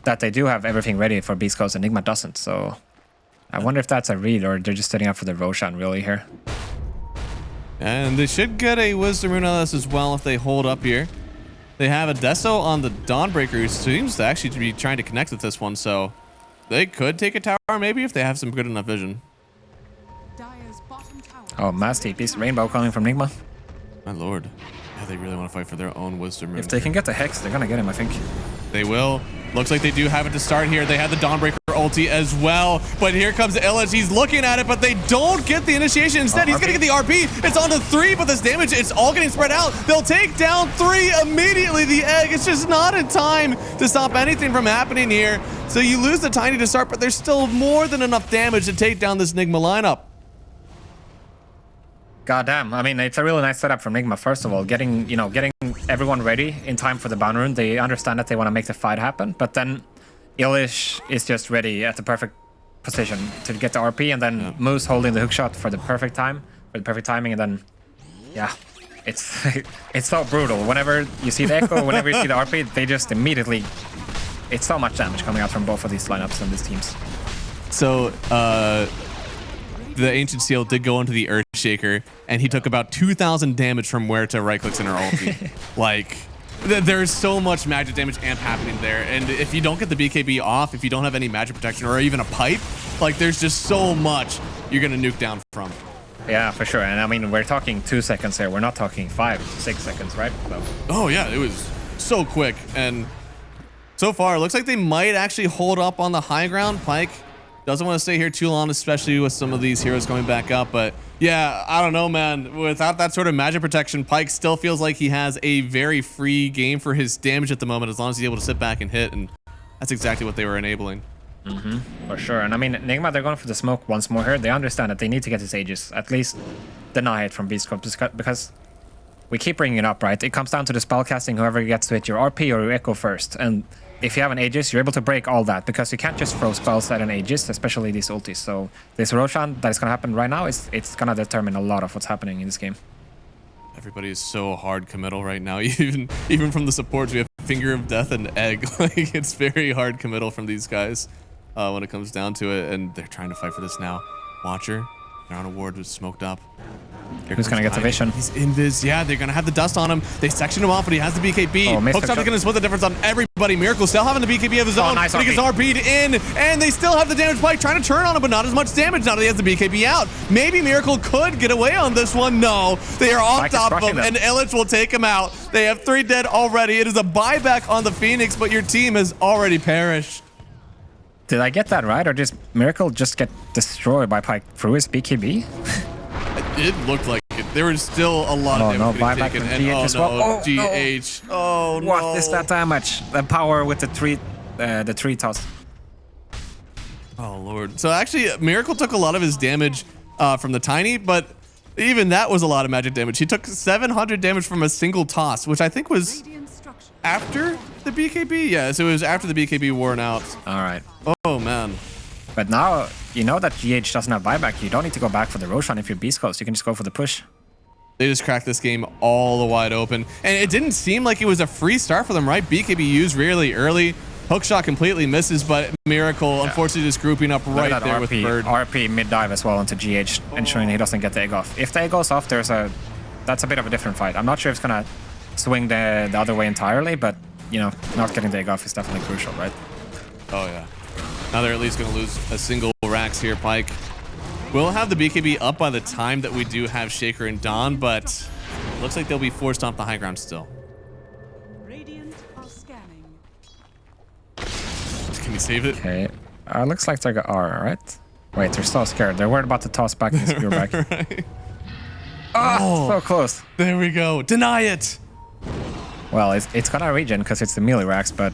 S2: that they do have everything ready for Beast Coast and Nigma doesn't. So I wonder if that's a read or they're just setting up for the Roshan really here.
S1: And they should get a Wisdom Rune on this as well if they hold up here. They have a Deso on the Dawnbreaker, who seems to actually be trying to connect with this one, so they could take a tower maybe if they have some good enough vision.
S2: Oh, Mass TP's Rainbow coming from Nigma.
S1: My lord. Yeah, they really want to fight for their own Wisdom Rune.
S2: If they can get the Hex, they're going to get him, I think.
S1: They will. Looks like they do have it to start here. They have the Dawnbreaker ulti as well. But here comes Illich. He's looking at it, but they don't get the initiation. Instead, he's going to get the RP. It's on to 3, but this damage, it's all getting spread out. They'll take down 3 immediately. The Egg, it's just not in time to stop anything from happening here. So you lose the Tiny to start, but there's still more than enough damage to take down this Nigma lineup.
S2: Goddamn. I mean, it's a really nice setup from Nigma, first of all. Getting everyone ready in time for the bound rune. They understand that they want to make the fight happen, but then Illich is just ready at the perfect position to get the RP, and then Moose holding the hookshot for the perfect time, for the perfect timing, and then, yeah, it's it's so brutal. Whenever you see the Echo, whenever you see the RP, they just immediately, it's so much damage coming out from both of these lineups and these teams.
S1: So, the Ancient Seal did go into the Earthshaker, and he took about 2,000 damage from where to right-clicks in her ulti. Like, there's so much magic damage amp happening there, and if you don't get the BKB off, if you don't have any magic protection or even a pipe, like, there's just so much you're gonna nuke down from.
S2: Yeah, for sure. And I mean, we're talking 2 seconds here. We're not talking 5, 6 seconds, right? So.
S1: Oh yeah, it was so quick, and so far it looks like they might actually hold up on the high ground. Pyke doesn't want to stay here too long, especially with some of these heroes going back up. But yeah, I don't know, man. Without that sort of magic protection, Pyke still feels like he has a very free game for his damage at the moment, as long as he's able to sit back and hit. And that's exactly what they were enabling.
S2: For sure. And I mean, Nigma, they're going for the smoke once more here. They understand that they need to get his Aegis, at least deny it from Beast Coast, because we keep bringing it up, right? It comes down to the spellcasting, whoever gets to hit your RP or your Echo first. And if you have an Aegis, you're able to break all that, because you can't just throw spells at an Aegis, especially these ultis. So this Roshan that is going to happen right now, it's going to determine a lot of what's happening in this game.
S1: Everybody is so hard committal right now. Even from the supports, we have Finger of Death and Egg. Like, it's very hard committal from these guys when it comes down to it, and they're trying to fight for this now. Watcher, they're on a ward with smoked up.
S2: Who's gonna get the vision?
S1: He's invis. Yeah, they're gonna have the dust on him. They section him off, but he has the BKB. Hookshot is gonna split the difference on everybody. Miracle still having the BKB of his own.
S2: Nice
S1: but he gets RP'd in, and they still have the damage. Pyke trying to turn on him, but not as much damage now that he has the BKB out. Maybe Miracle could get away on this one. No, they are on top of him, and Illich will take him out. They have 3 dead already. It is a buyback on the Phoenix, but your team has already perished.
S2: Did I get that right, or does Miracle just get destroyed by Pyke through his BKB?
S1: It looked like it. There was still a lot of damage being taken. And
S2: GH as well.
S1: GH. Oh, no.
S2: What is that damage? The power with the tree toss.
S1: Oh, Lord. So actually, Miracle took a lot of his damage from the Tiny, but even that was a lot of magic damage. He took 700 damage from a single toss, which I think was after the BKB. Yeah, so it was after the BKB worn out.
S2: All right.
S1: Oh, man.
S2: But now, you know that GH doesn't have buyback. You don't need to go back for the Roshan if you're Beast Coast. You can just go for the push.
S1: They just cracked this game all the wide open. And it didn't seem like it was a free start for them, right? BKB used really early. Hookshot completely misses, but Miracle, unfortunately, just grouping up right there
S2: RP,
S1: with Bird.
S2: RP mid-dive as well into GH, ensuring he doesn't get the egg off. If the egg goes off, that's a bit of a different fight. I'm not sure if it's going to swing the other way entirely, but, you know, not getting the egg off is definitely crucial, right?
S1: Oh, yeah. Now they're at least going to lose a single Rax here, Pyke. We'll have the BKB up by the time that we do have Shaker and Dawn, but looks like they'll be forced off the high ground still.
S3: Radiant are scanning.
S1: Can we save it?
S2: Okay. Looks like they got R, right? Wait, they're so scared. They're worried about to toss back the spear back.
S1: Right.
S2: Oh, so close.
S1: There we go. Deny it.
S2: Well, it's gonna regen because it's the melee Rax, but...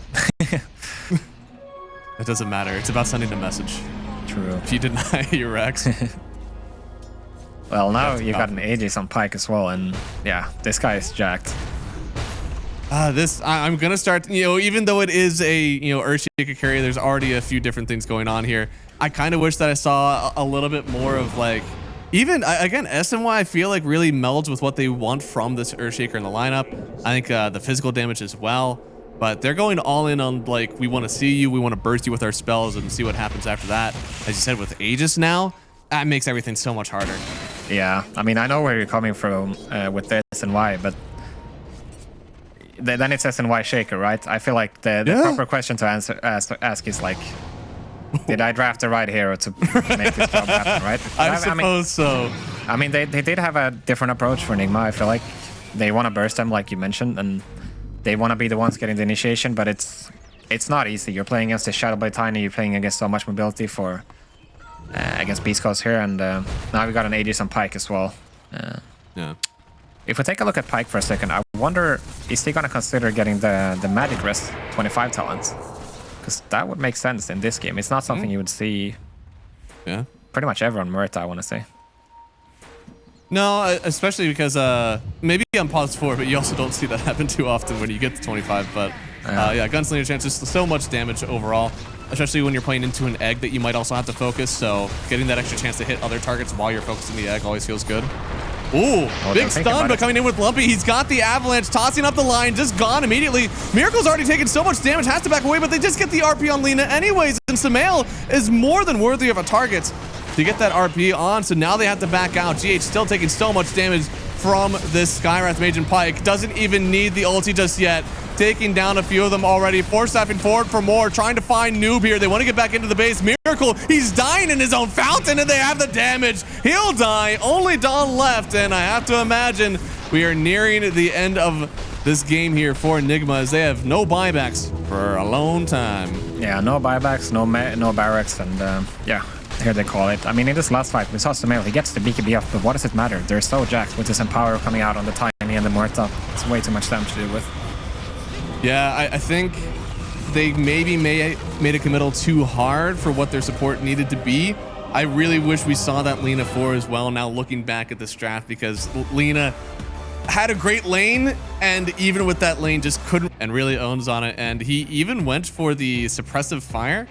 S1: It doesn't matter. It's about sending a message.
S2: True.
S1: If you deny your Rax.
S2: Well, now you got an Aegis on Pyke as well, and yeah, this guy is jacked.
S1: I'm gonna start, you know, even though it is a, you know, Earthshaker carry, there's already a few different things going on here. I kind of wish that I saw a little bit more of like, even again, SNY I feel like really melds with what they want from this Earthshaker in the lineup. I think the physical damage as well, but they're going all in on like, we want to see you, we want to burst you with our spells and see what happens after that. As you said, with Aegis now, that makes everything so much harder.
S2: Yeah, I mean, I know where you're coming from with the SNY, but then it's SNY Shaker, right? I feel like the proper question to ask is like, did I draft the right hero to make this job happen, right?
S1: I suppose so.
S2: I mean, they did have a different approach for Nigma. I feel like they want to burst them, like you mentioned, and they want to be the ones getting the initiation, but it's not easy. You're playing against the Shadowblade Tiny, you're playing against so much mobility for against Beast Coast here, and now we got an Aegis on Pyke as well.
S1: Yeah.
S2: If we take a look at Pyke for a second, I wonder, is he going to consider getting the Magic Rest 25 talents? Because that would make sense in this game. It's not something you would see pretty much ever on Murta, I want to say.
S1: No, especially because maybe on pause 4, but you also don't see that happen too often when you get to 25. But yeah, Gunslinger chance is so much damage overall, especially when you're playing into an egg that you might also have to focus. So getting that extra chance to hit other targets while you're focusing the egg always feels good. Ooh, big stun, but coming in with Lumpy. He's got the avalanche, tossing up the line, just gone immediately. Miracle's already taken so much damage, has to back away, but they just get the RP on Lina anyways, and Samael is more than worthy of a target to get that RP on, so now they have to back out. GH still taking so much damage from this Skywrath Mage and Pyke. Doesn't even need the ulti just yet. Taking down a few of them already. Force-staffing forward for more. Trying to find Noob here. They want to get back into the base. Miracle, he's dying in his own fountain, and they have the damage. He'll die. Only Dawn left, and I have to imagine we are nearing the end of this game here for Nigma, as they have no buybacks for a long time.
S2: Yeah, no buybacks, no barracks, and yeah, here they call it. I mean, in this last fight, we saw Samael, he gets the BKB up, but what does it matter? They're so jacked with this Empower coming out on the Tiny and the Murta. It's way too much damage to deal with.
S1: Yeah, I think they maybe made a committal too hard for what their support needed to be. I really wish we saw that Lina 4 as well now looking back at this draft, because Lina had a great lane, and even with that lane just couldn't, and really owns on it. And he even went for the suppressive fire.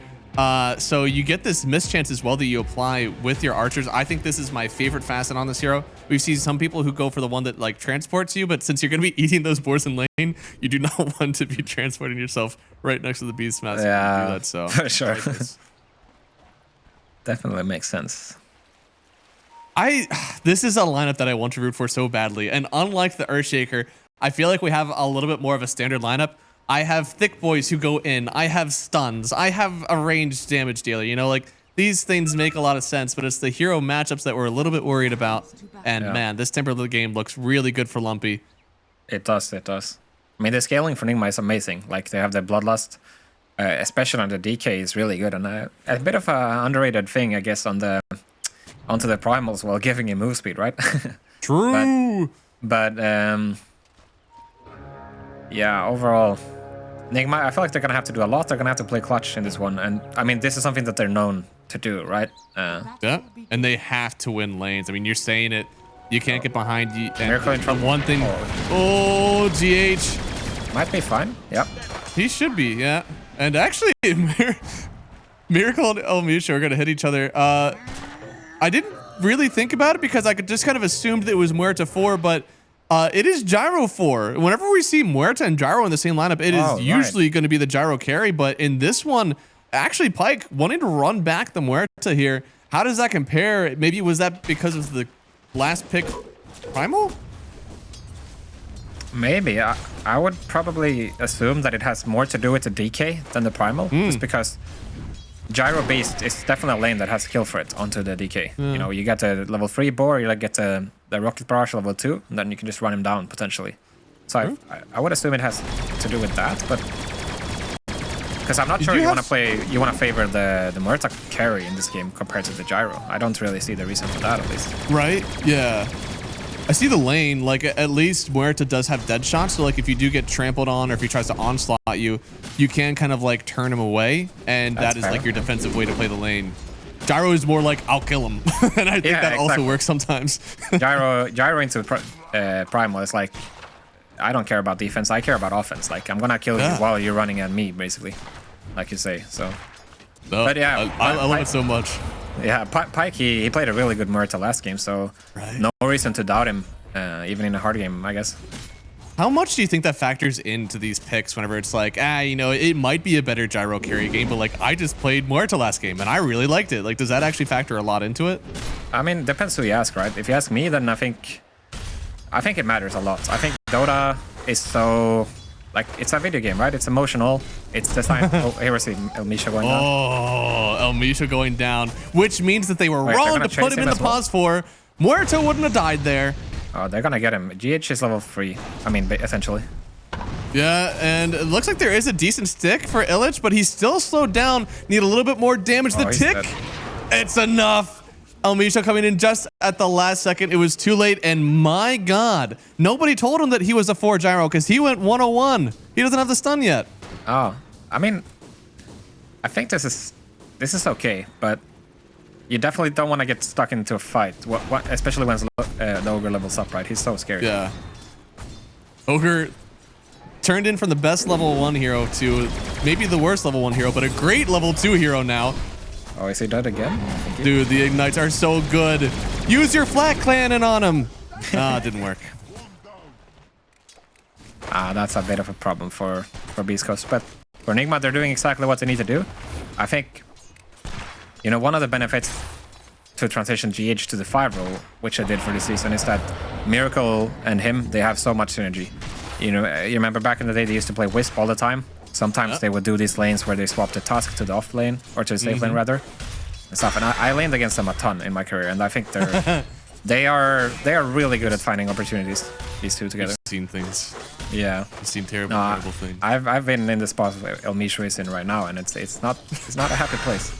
S1: So you get this mischance as well that you apply with your archers. I think this is my favorite facet on this hero. We've seen some people who go for the one that like transports you, but since you're going to be eating those boars in lane, you do not want to be transporting yourself right next to the beast mask.
S2: Yeah,
S1: do that, so
S2: for sure. Definitely makes sense.
S1: This is a lineup that I want to root for so badly, and unlike the Earthshaker, I feel like we have a little bit more of a standard lineup. I have thick boys who go in, I have stuns, I have a ranged damage dealer, you know, like these things make a lot of sense, but it's the hero matchups that we're a little bit worried about. And man, this temper of the game looks really good for Lumpy.
S2: It does, it does. I mean, the scaling for Nigma is amazing. Like, they have the Bloodlust, especially on the DK is really good, and a bit of an underrated thing, I guess, onto the primals while giving him move speed, right?
S1: True.
S2: But yeah, overall, Nigma, I feel like they're going to have to do a lot. They're going to have to play clutch in this one. And, I mean, this is something that they're known to do, right?
S1: Yeah, and they have to win lanes. I mean, you're saying it. You can't get behind you.
S2: Miracle in trouble.
S1: One thing. Oh, GH.
S2: Might be fine. Yep.
S1: He should be, yeah. And actually, Miracle and Elmusha are going to hit each other. I didn't really think about it because I could just kind of assumed that it was Muerta 4, but it is Gyro 4. Whenever we see Muerta and Gyro in the same lineup, it is usually going to be the Gyro carry, but in this one, actually Pyke wanting to run back the Muerta here. How does that compare? Maybe was that because of the last pick Primal?
S2: Maybe. I would probably assume that it has more to do with the DK than the Primal, just because Gyro Beast is definitely a lane that has kill threat onto the DK. You know, you get a level 3 boar, you like get the Rocket Barrage level 2, and then you can just run him down potentially. So I would assume it has to do with that, but because I'm not sure you want to favor the Muerta carry in this game compared to the Gyro. I don't really see the reason for that, at least.
S1: Right? Yeah. I see the lane, like at least Muerta does have dead shots, so like if you do get trampled on or if he tries to onslaught you, you can kind of like turn him away, and that is like your defensive way to play the lane. Gyro is more like, I'll kill him, and I think that also works sometimes.
S2: Gyro into Primal is like, I don't care about defense, I care about offense. Like, I'm gonna kill you while you're running at me, basically, like you say, so. But yeah,
S1: I love it so much.
S2: Yeah, Pyke, he played a really good Muerta last game, so no reason to doubt him, even in a hard game, I guess.
S1: How much do you think that factors into these picks whenever it's like, you know, it might be a better Gyro carry game, but like I just played Muerta last game and I really liked it. Like, does that actually factor a lot into it?
S2: I mean, depends who you ask, right? If you ask me, then I think it matters a lot. I think Dota is so, like, it's a video game, right? It's emotional. It's designed. Oh, here we see Elmisha going down.
S1: Oh, Elmisha going down, which means that they were wrong to put him in the pause 4. Muerta wouldn't have died there.
S2: Oh, they're gonna get him. GH is level 3. I mean, essentially.
S1: Yeah, and it looks like there is a decent stick for Illich, but he's still slowed down. Need a little bit more damage. The tick, it's enough. Elmisha coming in just at the last second. It was too late, and my God, nobody told him that he was a 4 Gyro because he went 101. He doesn't have the stun yet.
S2: Oh, I mean, I think this is okay, but you definitely don't want to get stuck into a fight, especially when the Ogre levels up, right? He's so scary.
S1: Yeah. Ogre turned in from the best level 1 hero to maybe the worst level 1 hero, but a great level 2 hero now.
S2: Oh, is he dead again?
S1: Dude, the ignites are so good. Use your flat cannon on him. Didn't work.
S2: That's a bit of a problem for Beast Coast, but for Nigma, they're doing exactly what they need to do. I think, you know, one of the benefits to transition GH to the 5 role, which I did for this season, is that Miracle and him, they have so much synergy. You know, you remember back in the day, they used to play Wisp all the time. Sometimes they would do these lanes where they swap the Tusk to the off lane, or to the safe lane rather, and stuff. And I laned against them a ton in my career, and I think they are really good at finding opportunities. These two together.
S1: I've seen things.
S2: Yeah,
S1: I've seen terrible things.
S2: I've been in the spot where Elmisha is in right now, and it's not a happy place.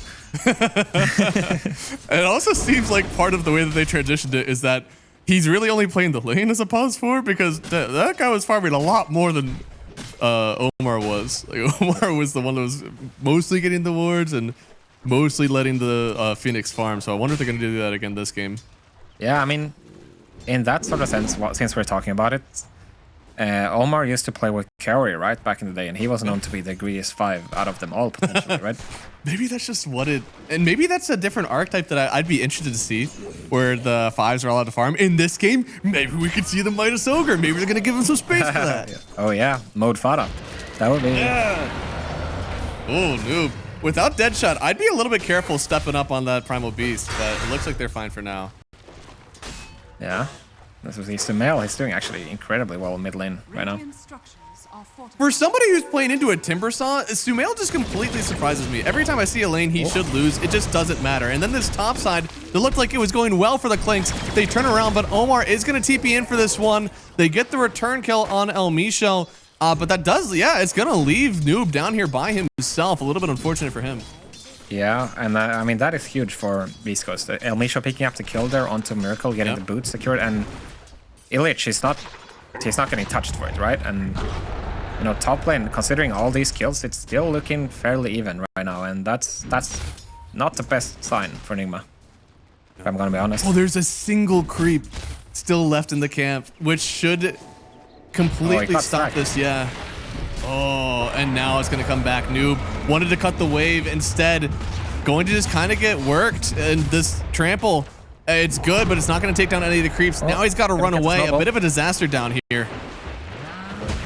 S1: It also seems like part of the way that they transitioned it is that he's really only playing the lane as a pause 4 because that guy was farming a lot more than Omar was. Like, Omar was the one that was mostly getting the wards and mostly letting the Phoenix farm. So I wonder if they're going to do that again this game.
S2: Yeah, I mean, in that sort of sense, since we're talking about it, Omar used to play with Kaori, right, back in the day, and he was known to be the greediest 5 out of them all, potentially, right?
S1: Maybe that's just what it... And maybe that's a different archetype that I'd be interested to see, where the 5s are allowed to farm. In this game, maybe we could see the Midas Ogre. Maybe they're going to give him some space for that.
S2: Oh, yeah. Mode Fada. That would be...
S1: Yeah. Oh, noob. Without Deadshot, I'd be a little bit careful stepping up on that Primal Beast, but it looks like they're fine for now.
S2: Yeah. This is Sumail. He's doing actually incredibly well in mid lane right now.
S1: For somebody who's playing into a Timbersaw, Sumail just completely surprises me. Every time I see a lane he should lose, it just doesn't matter. And then this top side, it looked like it was going well for the Clinks. They turn around, but Omar is going to TP in for this one. They get the return kill on Elmisha, but that does, yeah, it's going to leave Noob down here by himself. A little bit unfortunate for him.
S2: Yeah, and I mean, that is huge for Beast Coast. Elmisha picking up the kill there onto Miracle, getting the boot secured, and Illich is he's not getting touched for it, right? And you know, top lane, considering all these kills, it's still looking fairly even right now, and that's not the best sign for Nigma, if I'm gonna be honest.
S1: Oh, there's a single creep still left in the camp, which should completely stop this, yeah. Oh, and now it's gonna come back. Noob wanted to cut the wave, instead going to just kind of get worked, and this trample It's good, but it's not going to take down any of the creeps. Now he's got to run away. A bit of a disaster down here.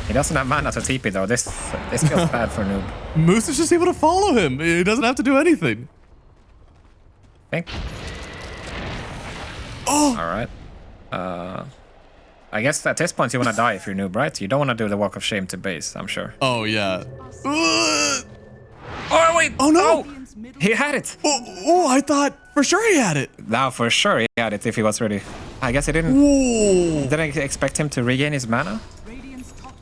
S2: He doesn't have mana to TP though. This feels bad for Noob.
S1: Moose is just able to follow him. He doesn't have to do anything.
S2: Think.
S1: Oh!
S2: Alright. I guess at this point you want to die if you're Noob, right? You don't want to do the walk of shame to base, I'm sure.
S1: Oh, yeah.
S2: Oh, wait!
S1: Oh, no!
S2: He had it!
S1: I thought for sure he had it.
S2: Now, for sure he had it if he was ready. I guess he didn't...
S1: Whoa.
S2: Didn't expect him to regain his mana?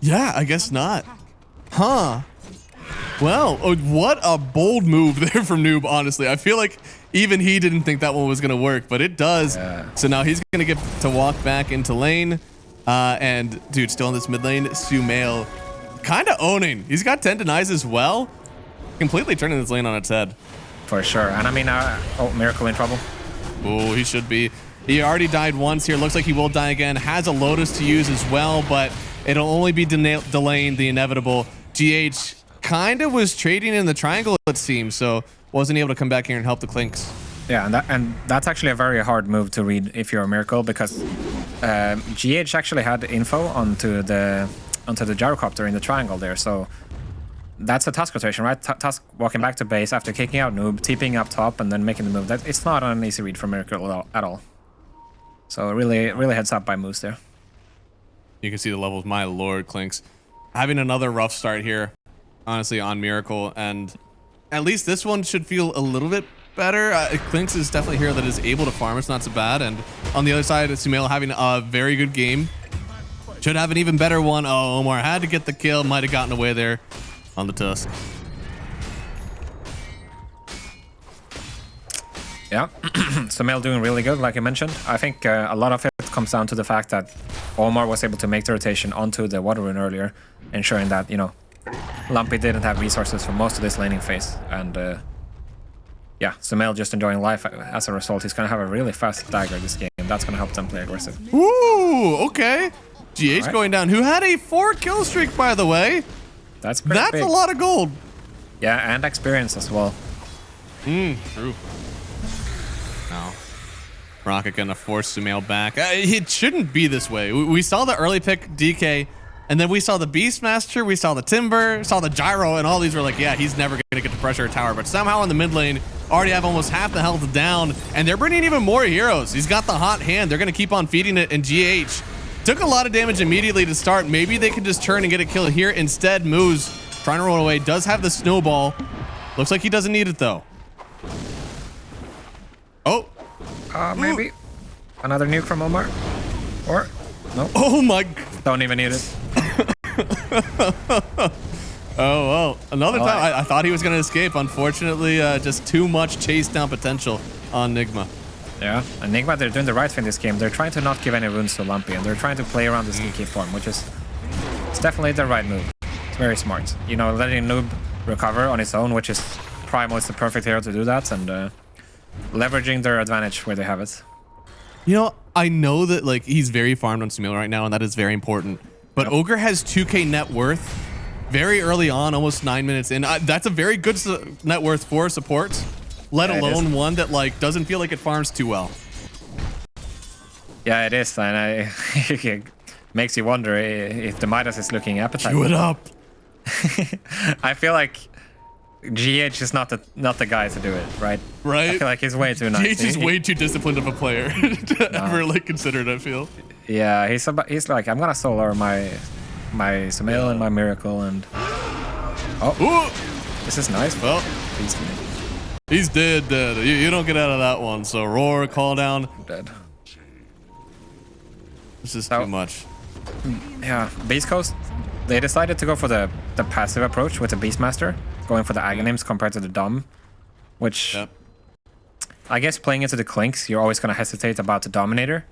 S1: Yeah, I guess not. Huh. Well, what a bold move there from Noob, honestly. I feel like even he didn't think that one was going to work, but it does. Yeah. So now he's going to get to walk back into lane. And, dude, still in this mid lane, Sumail kind of owning. He's got 10 denies as well. Completely turning this lane on its head.
S2: For sure. And I mean, oh, Miracle in trouble.
S1: Oh, he should be. He already died once here. Looks like he will die again. Has a Lotus to use as well, but it'll only be delaying the inevitable. GH kind of was trading in the triangle, it seems, so wasn't able to come back here and help the Clinks.
S2: Yeah, and that's actually a very hard move to read if you're a Miracle, because GH actually had info onto the gyrocopter in the triangle there, so that's a Tusk rotation, right? Tusk walking back to base after kicking out Noob, TPing up top, and then making the move. It's not an easy read for Miracle at all. So really heads up by Moose there.
S1: You can see the levels, my lord, Clinks. Having another rough start here, honestly, on Miracle, and at least this one should feel a little bit better. Clinks is definitely a hero that is able to farm. It's not so bad. And on the other side, Sumail having a very good game. Should have an even better one. Oh, Omar had to get the kill. Might have gotten away there on the Tusk.
S2: Yeah, Sumail doing really good, like I mentioned. I think a lot of it comes down to the fact that Omar was able to make the rotation onto the water rune earlier, ensuring that, you know, Lumpy didn't have resources for most of this laning phase. And yeah, Sumail just enjoying life as a result. He's going to have a really fast dagger this game. That's going to help them play aggressive.
S1: Ooh, okay. GH
S2: right.
S1: Going down, who had a 4-kill streak, by the way.
S2: That's
S1: big. A lot of gold.
S2: Yeah, and experience as well.
S1: True. No. Rocket gonna force Sumail back. It shouldn't be this way. We saw the early pick DK, and then we saw the Beastmaster, we saw the Timber, saw the Gyro, and all these were like, yeah, he's never gonna get to pressure a tower. But somehow in the mid lane, already have almost half the health down, and they're bringing even more heroes. He's got the hot hand. They're gonna keep on feeding it, and GH took a lot of damage immediately to start. Maybe they could just turn and get a kill here. Instead, Moose trying to roll away. Does have the snowball. Looks like he doesn't need it though. Oh.
S2: Maybe. Another nuke from Omar. Or, no.
S1: Oh my.
S2: Don't even need it.
S1: Oh, well. Another time. I thought he was going to escape. Unfortunately, just too much chase down potential on Nigma.
S2: Yeah, and Nigma, they're doing the right thing in this game. They're trying to not give any runes to Lumpy, and they're trying to play around the sneaky form, which is it's definitely the right move. It's very smart. You know, letting Noob recover on its own, which is Primal is the perfect hero to do that, and leveraging their advantage where they have it.
S1: You know, I know that like he's very farmed on Sumail right now, and that is very important. But yep. Ogre has 2k net worth very early on, almost 9 minutes in. That's a very good net worth for support, let alone one that like doesn't feel like it farms too well.
S2: Yeah, it is, and it makes you wonder if the Midas is looking appetite.
S1: Chew it up.
S2: I feel like GH is not the guy to do it, right?
S1: Right.
S2: I feel like he's way too nice.
S1: GH is way too disciplined of a player to ever like consider it, I feel.
S2: Yeah, he's like, I'm gonna solo my Sumail and my Miracle, and this is nice.
S1: Well, he's dead. You don't get out of that one. So roar, call down.
S2: Dead.
S1: This is too much.
S2: Yeah, Beast Coast. They decided to go for the passive approach with the Beastmaster, going for the Aghanims compared to the Dom, which I guess playing into the Clinks, you're always going to hesitate about the Dominator.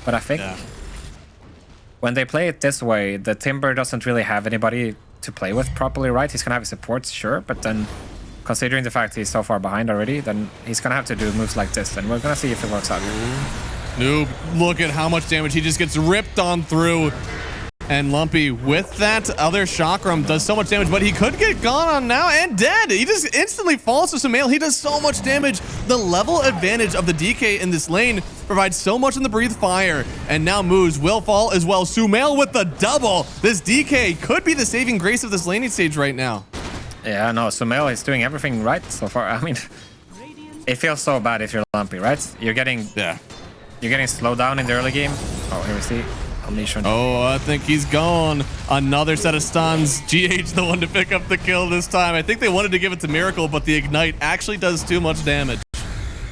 S2: But I think when they play it this way, the Timber doesn't really have anybody to play with properly, right? He's going to have his supports, sure, but then considering the fact he's so far behind already, then he's going to have to do moves like this, and we're going to see if it works out.
S1: Noob, look at how much damage he just gets ripped on through. And Lumpy, with that other chakram, does so much damage, but he could get gone on now and dead. He just instantly falls to Sumail. He does so much damage. The level advantage of the DK in this lane provides so much in the breathe fire. And now Moose will fall as well. Sumail with the double. This DK could be the saving grace of this laning stage right now.
S2: Yeah, no, Sumail is doing everything right so far. I mean, it feels so bad if you're Lumpy, right? You're getting slowed down in the early game. Oh, here we see.
S1: Oh, I think he's gone. Another set of stuns. GH the one to pick up the kill this time. I think they wanted to give it to Miracle, but the Ignite actually does too much damage.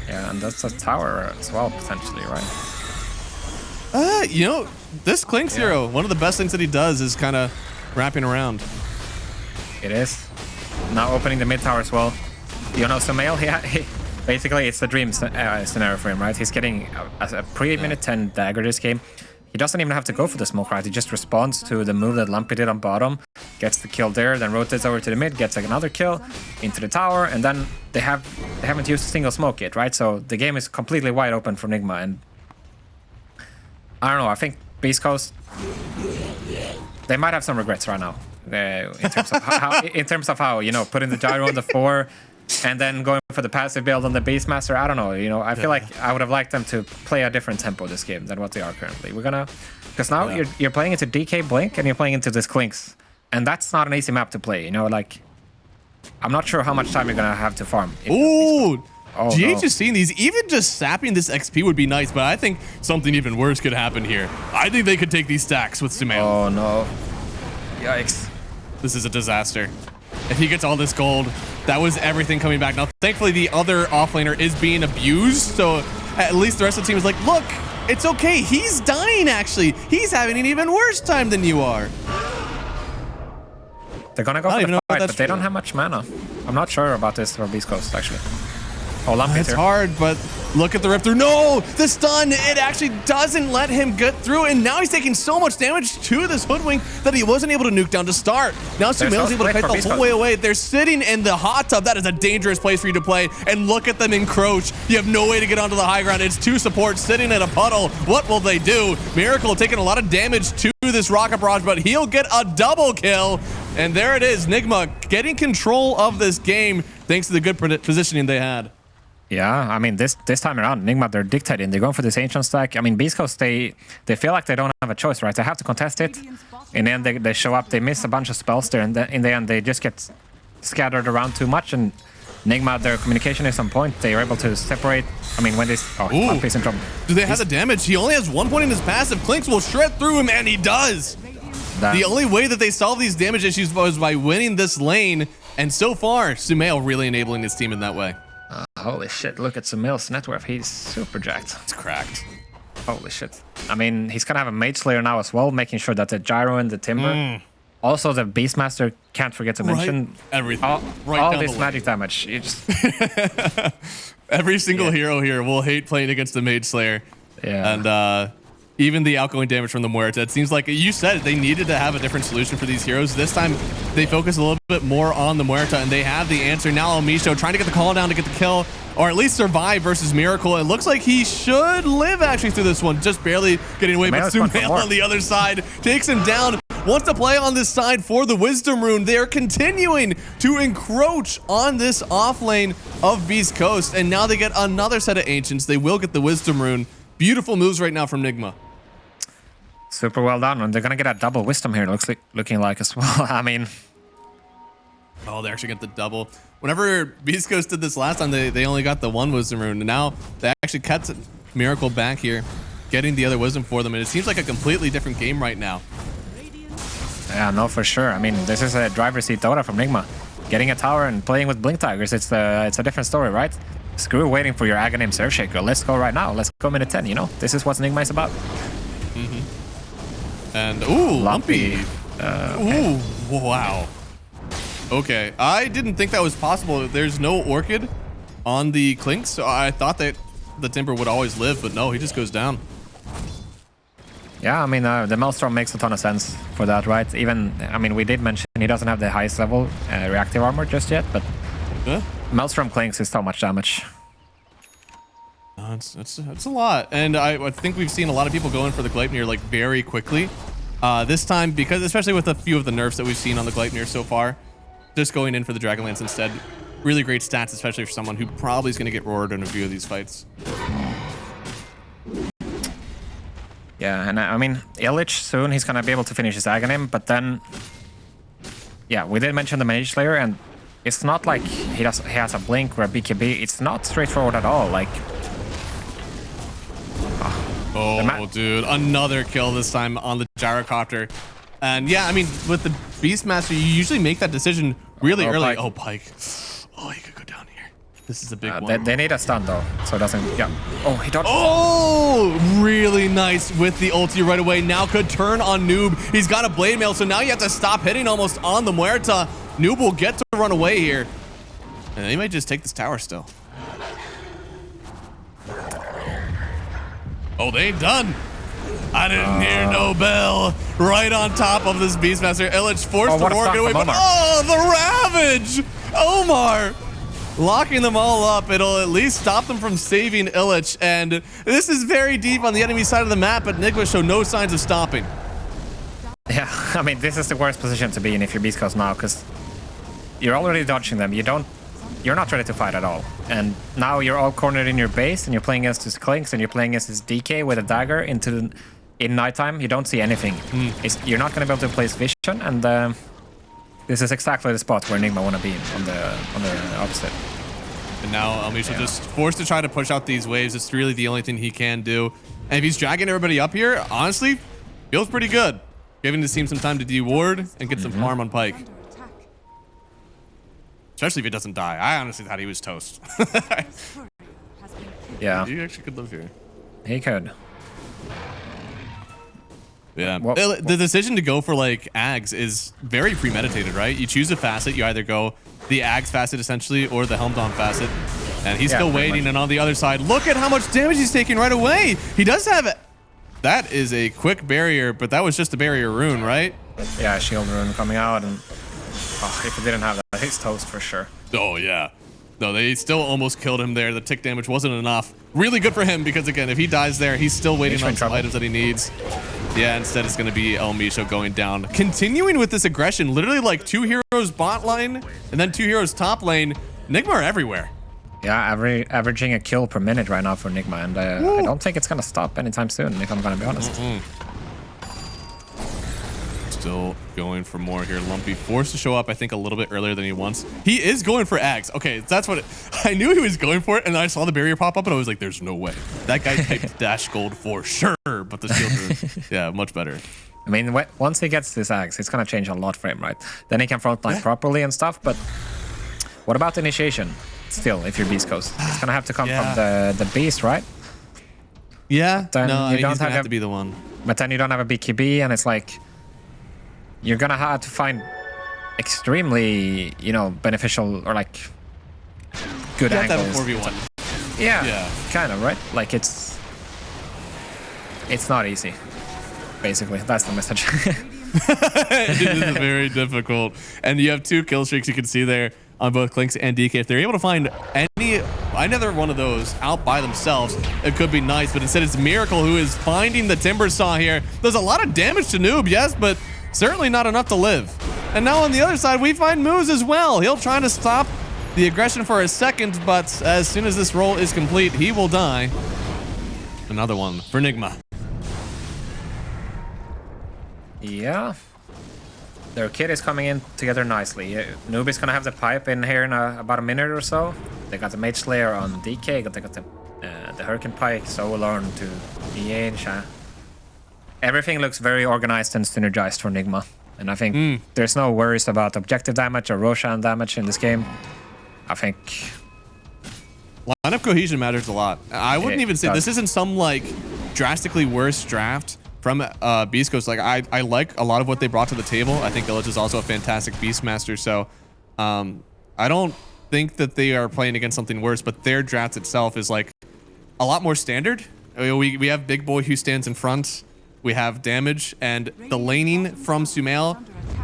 S2: Yeah, and that's a tower as well, potentially, right?
S1: You know, this Clinks hero, one of the best things that he does is kind of wrapping around.
S2: It is. Now opening the mid tower as well. You know, Sumail, he basically, it's a dream scenario for him, right? He's getting a pre-minute 10 dagger this game. He doesn't even have to go for the smoke, right? He just responds to the move that Lumpy did on bottom, gets the kill there, then rotates over to the mid, gets like another kill into the tower, and then they haven't used a single smoke yet, right? So the game is completely wide open for Nigma, and I don't know. I think Beast Coast, they might have some regrets right now in terms of how you know, putting the gyro on the 4. And then going for the passive build on the Beastmaster, I don't know. You know, I feel like I would have liked them to play a different tempo this game than what they are currently. Because now you're playing into DK Blink and you're playing into this Clinks, and that's not an easy map to play. You know, like I'm not sure how much time you're gonna have to farm.
S1: Ooh, GH
S2: no.
S1: is seeing these. Even just sapping this XP would be nice, but I think something even worse could happen here. I think they could take these stacks with Sumail.
S2: Oh no! Yikes!
S1: This is a disaster. If he gets all this gold, that was everything coming back. Now, thankfully, the other offlaner is being abused, so at least the rest of the team is like, look, it's okay. He's dying, actually. He's having an even worse time than you are.
S2: They're gonna go for the fight, but they don't have much mana. I'm not sure about this for Beast Coast, actually. Oh, Lumpy
S1: It's hard, but look at the rip through. No, the stun, it actually doesn't let him get through, and now he's taking so much damage to this Hoodwink that he wasn't able to nuke down to start. Now Sumail's able to fight the whole way away. They're sitting in the hot tub. That is a dangerous place for you to play, and look at them encroach. You have no way to get onto the high ground. It's two supports sitting in a puddle. What will they do? Miracle taking a lot of damage to this rocket barrage, but he'll get a double kill. And there it is, Nigma getting control of this game thanks to the good positioning they had.
S2: Yeah, I mean, this time around, Nigma, they're dictating. They're going for this ancient stack. I mean, Beast Coast, they feel like they don't have a choice, right? They have to contest it. In the end, they show up. They miss a bunch of spells there. And in the end, they just get scattered around too much. And Nigma, their communication is on point. They are able to separate. I mean, when this... Oh, Lumpy's in trouble.
S1: Do they have the damage? He only has 1 point in his passive. Clinks will shred through him, and he does. The only way that they solve these damage issues was by winning this lane. And so far, Sumail really enabling his team in that way.
S2: Holy shit, look at Sumail's net worth. He's super jacked.
S1: It's cracked.
S2: Holy shit. I mean, he's gonna have a Mage Slayer now as well, making sure that the Gyro and the Timber. Also, the Beastmaster, can't forget to mention.
S1: Everything.
S2: All this magic damage. You just...
S1: Every single hero here will hate playing against the Mage Slayer.
S2: Yeah.
S1: And even the outgoing damage from the Muerta. It seems like you said they needed to have a different solution for these heroes. This time, they focus a little bit more on the Muerta, and they have the answer. Now, Misho trying to get the call down to get the kill, or at least survive versus Miracle. It looks like he should live actually through this one, just barely getting away. But Sumail on the other side takes him down. Wants to play on this side for the Wisdom Rune. They are continuing to encroach on this off lane of Beast Coast, and now they get another set of Ancients. They will get the Wisdom Rune. Beautiful moves right now from Nigma.
S2: Super well done, and they're gonna get a double wisdom here. Looking like as well. I mean,
S1: oh, they actually get the double. Whenever Beast Coast did this last time, they only got the 1 wisdom rune, and now they actually cut Miracle back here, getting the other wisdom for them, and it seems like a completely different game right now.
S2: Yeah, no, for sure. I mean, this is a driver's seat Dota from Nigma. Getting a tower and playing with Blink Tigers, it's a different story, right? Screw waiting for your Aghanim Surf Shaker. Let's go right now. Let's go minute 10. You know, this is what Nigma is about.
S1: And ooh, Lumpy.
S2: Okay.
S1: Ooh, wow. Okay, I didn't think that was possible. There's no Orchid on the Clinks, so I thought that the Timber would always live, but no, he just goes down.
S2: Yeah, I mean, the Maelstrom makes a ton of sense for that, right? Even, I mean, we did mention he doesn't have the highest level reactive armor just yet, but Maelstrom Clinks is so much damage.
S1: It's a lot, and I think we've seen a lot of people going for the Gleipnir like very quickly. This time, because especially with a few of the nerfs that we've seen on the Gleipnir so far, just going in for the Dragonlance instead. Really great stats, especially for someone who probably is going to get roared in a few of these fights.
S2: Yeah, and I mean, Illich soon, he's going to be able to finish his Aghanim, but then... Yeah, we did mention the Mage Slayer, and it's not like he has a Blink or a BKB. It's not straightforward at all. Like...
S1: Oh, dude, another kill this time on the Gyrocopter. And yeah, I mean, with the Beastmaster, you usually make that decision really early.
S2: Pike.
S1: Oh, Pike. Oh, he could go down here. This is a big one.
S2: They need a stun, though, so it doesn't... Yeah. Oh, he dodged.
S1: Oh, really nice with the ulti right away. Now could turn on Noob. He's got a Blade Mail, so now you have to stop hitting almost on the Muerta. Noob will get to run away here. And they might just take this tower still. Oh, they ain't done. I didn't hear no bell. Right on top of this Beastmaster. Illich forced the war get away, but the Ravage! Omar locking them all up. It'll at least stop them from saving Illich. And this is very deep on the enemy side of the map, but Nigma show no signs of stopping.
S2: Yeah, I mean, this is the worst position to be in if you're Beast Coast now, because you're already dodging them. You're not ready to fight at all. And now you're all cornered in your base, and you're playing against this Clinks, and you're playing against this DK with a dagger in nighttime. You don't see anything. You're not going to be able to place vision, and this is exactly the spot where Nigma want to be on the opposite.
S1: And now Elmisha just forced to try to push out these waves. It's really the only thing he can do. And if he's dragging everybody up here, honestly, feels pretty good. Giving this team some time to de-ward and get some farm on Pike. Especially if he doesn't die. I honestly thought he was toast.
S2: Yeah.
S1: He actually could live here.
S2: He could.
S1: Yeah. The decision to go for like Ags is very premeditated, right? You choose a facet, you either go the Ags facet essentially or the Helmdawn facet. And he's still waiting, and on the other side, look at how much damage he's taking right away. He does have it. That is a quick barrier, but that was just a barrier rune, right?
S2: Yeah, shield rune coming out, and if he didn't have that, he's toast for sure.
S1: Oh, yeah. No, they still almost killed him there. The tick damage wasn't enough. Really good for him, because again, if he dies there, he's still waiting on some items that he needs. Yeah, instead it's going to be Elmisha going down. Continuing with this aggression, literally like 2 heroes bot lane, and then 2 heroes top lane. Nigma are everywhere.
S2: Yeah, averaging a kill per minute right now for Nigma, and I don't think it's going to stop anytime soon, if I'm going to be honest.
S1: Still going for more here. Lumpy forced to show up, I think, a little bit earlier than he wants. He is going for Ags. Okay, that's what I knew he was going for it, and then I saw the barrier pop up, and I was like, there's no way. That guy picked Dash Gold for sure, but the shield rune, yeah, much better.
S2: I mean, once he gets this Ags, it's going to change a lot for him, right? Then he can frontline properly and stuff, but what about initiation? Still, if you're Beast Coast, it's going to have to come from the Beast, right?
S1: Yeah,
S2: then
S1: no,
S2: you
S1: he's
S2: don't
S1: going to have to be the one.
S2: But then you don't have a BKB, and it's like you're gonna have to find extremely, beneficial or like good angles.
S1: 4v1.
S2: Yeah, kind of, right? Like it's not easy. Basically, that's the message.
S1: It is very difficult, and you have 2 kill streaks you can see there on both Clinks and DK. If they're able to find another one of those out by themselves, it could be nice, but instead it's Miracle who is finding the Timber Saw here. There's a lot of damage to Noob, yes, but certainly not enough to live. And now on the other side, we find Moose as well. He'll try to stop the aggression for a second, but as soon as this roll is complete, he will die. Another one for Nigma.
S2: Yeah. Their kit is coming in together nicely. Noob is going to have the pipe in here in about a minute or so. They got the Mage Slayer on DK, they got the Hurricane Pike, Solarn to EA. Everything looks very organized and synergized for Nigma. And I think there's no worries about objective damage or Roshan damage in this game. I think
S1: lineup cohesion matters a lot. I wouldn't even say this isn't some like drastically worse draft from Beast Coast. Like I like a lot of what they brought to the table. I think Illich is also a fantastic Beastmaster. So I don't think that they are playing against something worse, but their draft itself is like a lot more standard. We have Big Boy who stands in front. We have damage, and the laning from Sumail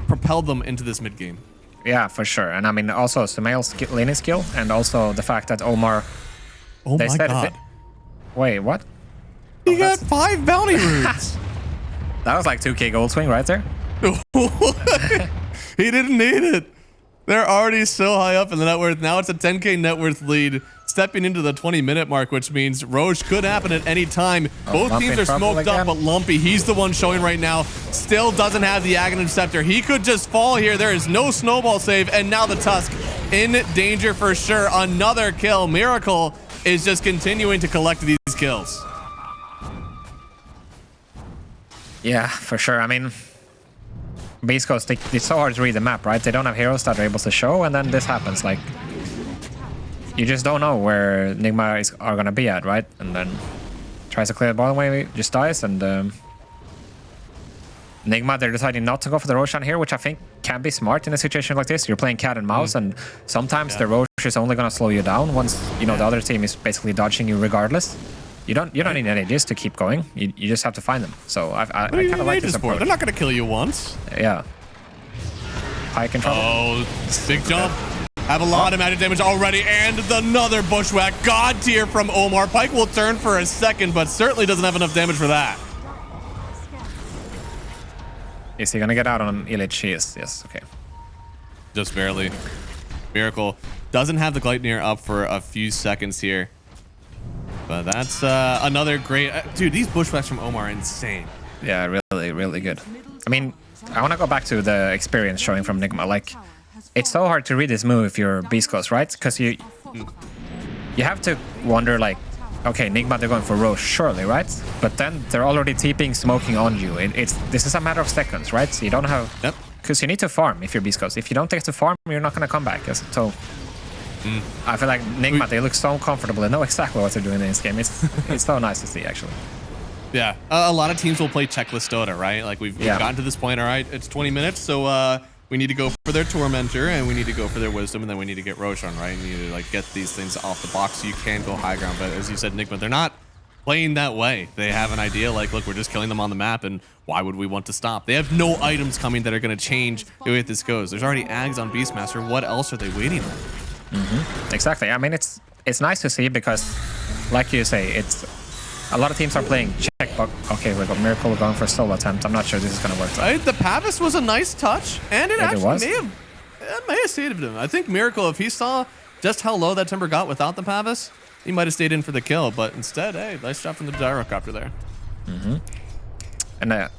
S1: propelled them into this mid game.
S2: Yeah, for sure. And I mean, also Sumail's laning skill, and also the fact that Omar.
S1: Oh my god!
S2: Wait, what?
S1: He got 5 bounty runes.
S2: That was like 2k gold swing right there.
S1: He didn't need it. They're already so high up in the net worth. Now it's a 10k net worth lead, stepping into the 20-minute mark, which means Roche could happen at any time. Both
S2: Lumpy
S1: teams are smoked
S2: again.
S1: up, but Lumpy, he's the one showing right now, still doesn't have the Aghanim Scepter. He could just fall here. There is no snowball save, and now the Tusk in danger for sure. Another kill. Miracle is just continuing to collect these kills.
S2: Yeah, for sure. I mean, Beast Coast, it's so hard to read the map, right? They don't have heroes that are able to show, and then this happens. Like, you just don't know where Nigma are gonna be at, right? And then tries to clear the bottom way, just dies, and Nigma, they're deciding not to go for the Roshan here, which I think can be smart in a situation like this. You're playing cat and mouse, and sometimes the Rosh is only gonna slow you down once you know the other team is basically dodging you regardless. You don't need any ages to keep going. You just have to find them. So I kind of like this approach.
S1: They're not going to kill you once.
S2: Yeah. Pike in trouble.
S1: Oh, big jump. Have a lot of magic damage already, and another bushwhack. God tier from Omar. Pike will turn for a second, but certainly doesn't have enough damage for that.
S2: Is he gonna get out on Illich? He is. Yes. Okay.
S1: Just barely. Miracle doesn't have the Gleipnir up for a few seconds here. But that's another great... dude, these bushwhacks from Omar are insane.
S2: Yeah, really, really good. I mean, I want to go back to the experience showing from Nigma. Like, it's so hard to read this move if you're Beast Coast, right? Because you have to wonder, like, okay, Nigma, they're going for Roche, surely, right? But then they're already TPing, smoking on you. This is a matter of seconds, right? So you don't have...
S1: Yep.
S2: Because you need to farm if you're Beast Coast. If you don't get to farm, you're not going to come back. So... I feel like Nigma, they look so comfortable and know exactly what they're doing in this game. It's so nice to see, actually.
S1: Yeah, a lot of teams will play checklist Dota, right? Like we've gotten to this point. All right, it's 20 minutes, so we need to go for their Tormentor, and we need to go for their Wisdom, and then we need to get Roshan, right? You need to like get these things off the box so you can go high ground. But as you said, Nigma, they're not playing that way. They have an idea like, look, we're just killing them on the map, and why would we want to stop? They have no items coming that are going to change the way this goes. There's already Ags on Beastmaster. What else are they waiting on?
S2: Exactly. I mean, it's nice to see because, like you say, it's a lot of teams are playing checkbox. Okay, we got Miracle going for a solo attempt. I'm not sure this is going to work.
S1: Right, the Pavis was a nice touch, and it actually may have saved him. I think Miracle, if he saw just how low that Timber got without the Pavis, he might have stayed in for the kill. But instead, hey, nice shot from the gyrocopter there.
S2: And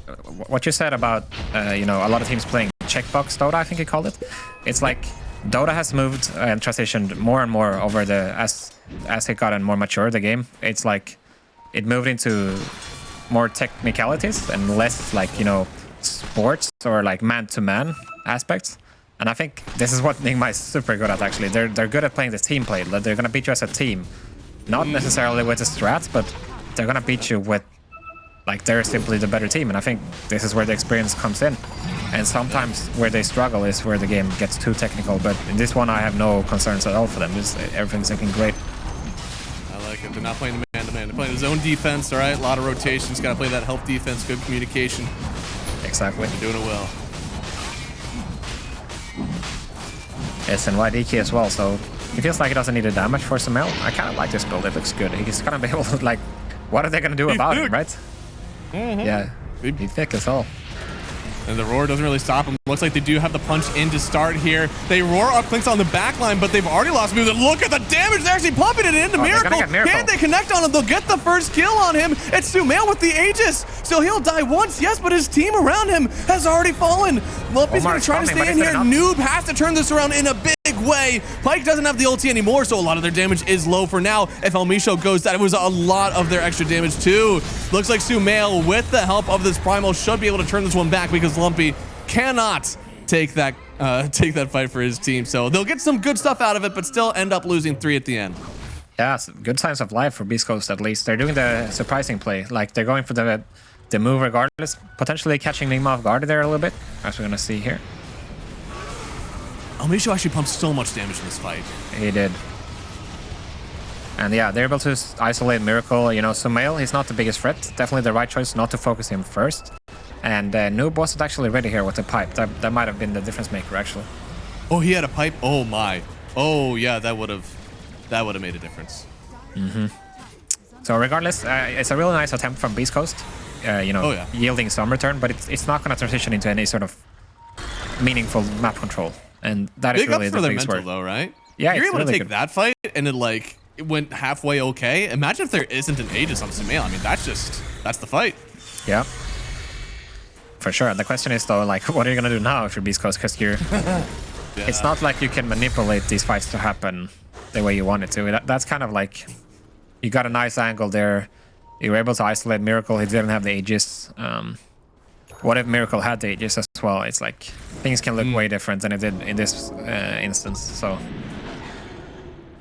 S2: what you said about you know, a lot of teams playing checkbox Dota, I think you called it. It's like Dota has moved and transitioned more and more over the as it gotten more mature, the game. It's like it moved into more technicalities and less like, you know, sports or like man-to-man aspects. And I think this is what Nigma is super good at, actually. They're good at playing the team play. They're gonna beat you as a team. Not necessarily with the strats, but they're gonna beat you with like they're simply the better team. And I think this is where the experience comes in. And sometimes where they struggle is where the game gets too technical. But in this one, I have no concerns at all for them. Everything's looking great.
S1: I like it. They're not playing the man-to-man. They're playing the zone defense, all right? A lot of rotations. Got to play that help defense, good communication.
S2: Exactly.
S1: They're doing it well.
S2: SNY DK as well, so it feels like he doesn't need the damage for Sumail. I kind of like this build. It looks good. He's gonna be able to, like, what are they gonna do about him, right? Yeah, he's thick as hell.
S1: And the roar doesn't really stop him. Looks like they do have the punch in to start here. They roar up Clinks on the back line, but they've already lost moves. And look at the damage. They're actually pumping it into Miracle. Can they connect on him? They'll get the first kill on him. It's Sumail with the Aegis. So he'll die once, yes, but his team around him has already fallen. Lumpy's going to try to stay in here. Noob has to turn this around in a big way. Pike doesn't have the ulti anymore, so a lot of their damage is low for now. If El Misho goes, that was a lot of their extra damage too. Looks like Sumail, with the help of this Primal, should be able to turn this one back because Lumpy cannot take that fight for his team. So they'll get some good stuff out of it, but still end up losing 3 at the end.
S2: Yeah, good signs of life for Beast Coast at least. They're doing the surprising play. Like, they're going for the move regardless, potentially catching Nigma off guard there a little bit, as we're going to see here.
S1: El Misho actually pumped so much damage in this fight.
S2: He did. And yeah, they're able to isolate Miracle. You know, Sumail, he's not the biggest threat. Definitely the right choice not to focus him first. And Noob wasn't actually ready here with the pipe. That might have been the difference maker, actually.
S1: Oh, he had a pipe? Oh my. Oh yeah, that would have made a difference.
S2: So regardless, it's a really nice attempt from Beast Coast. yielding some return, but it's not going to transition into any sort of meaningful map control, and that is
S1: Big
S2: really
S1: ups
S2: the
S1: for their
S2: biggest
S1: mental
S2: word.
S1: though, right?
S2: Yeah,
S1: you're
S2: it's
S1: able to
S2: really
S1: take
S2: good.
S1: that fight and it went halfway okay. Imagine if there isn't an Aegis on Sumail. I mean, that's the fight.
S2: Yeah, for sure. And the question is though, like, what are you gonna do now if you're Beast Coast? Because you're, it's not like you can manipulate these fights to happen the way you want it to. That's kind of like, you got a nice angle there. You were able to isolate Miracle. He didn't have the Aegis. What if Miracle had the Aegis as well? It's like things can look way different than it did in this instance. So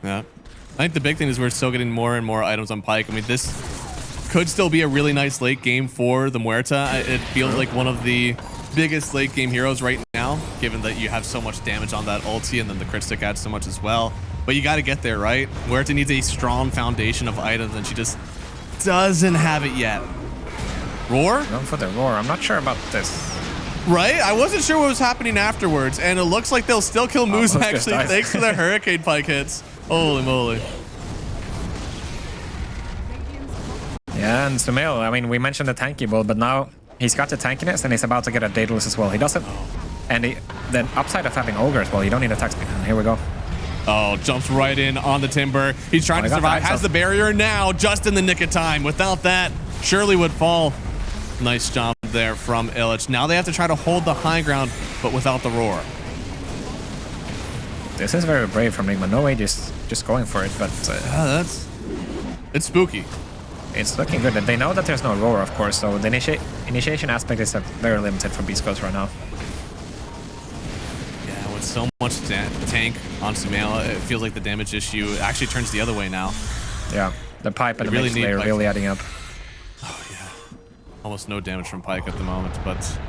S1: yeah, I think the big thing is we're still getting more and more items on Pyke. I mean, this could still be a really nice late game for the Muerta. It feels like one of the biggest late game heroes right now, given that you have so much damage on that ulti and then the crit stick adds so much as well. But you got to get there, right? Muerta needs a strong foundation of items, and she just doesn't have it yet. Roar?
S2: going for the roar. I'm not sure about this.
S1: Right? I wasn't sure what was happening afterwards, and it looks like they'll still kill Moose
S2: Moose
S1: actually,
S2: dies.
S1: thanks to their Hurricane Pyke hits. Holy moly.
S2: Yeah, and Sumail, I mean, we mentioned the tanky build, but now he's got the tankiness and he's about to get a Daedalus as well. He doesn't. And the upside of having Ogre as well, you don't need attack speed. And here we go.
S1: Oh, jumps right in on the Timber. He's trying to survive, has the barrier now, just in the nick of time. Without that, surely would fall. Nice job there from Illich. Now they have to try to hold the high ground, but without the roar.
S2: This is very brave from Nigma. No way just going for it, but
S1: It's spooky.
S2: it's looking good. And they know that there's no roar, of course, so the initiation aspect is very limited for Beast Coast right now.
S1: Yeah, with so much tank on Sumail, it feels like the damage issue actually turns the other way now.
S2: Yeah, the pipe and the
S1: really
S2: mix layer really adding up.
S1: Oh, yeah. Almost no damage from Pyke at the moment, but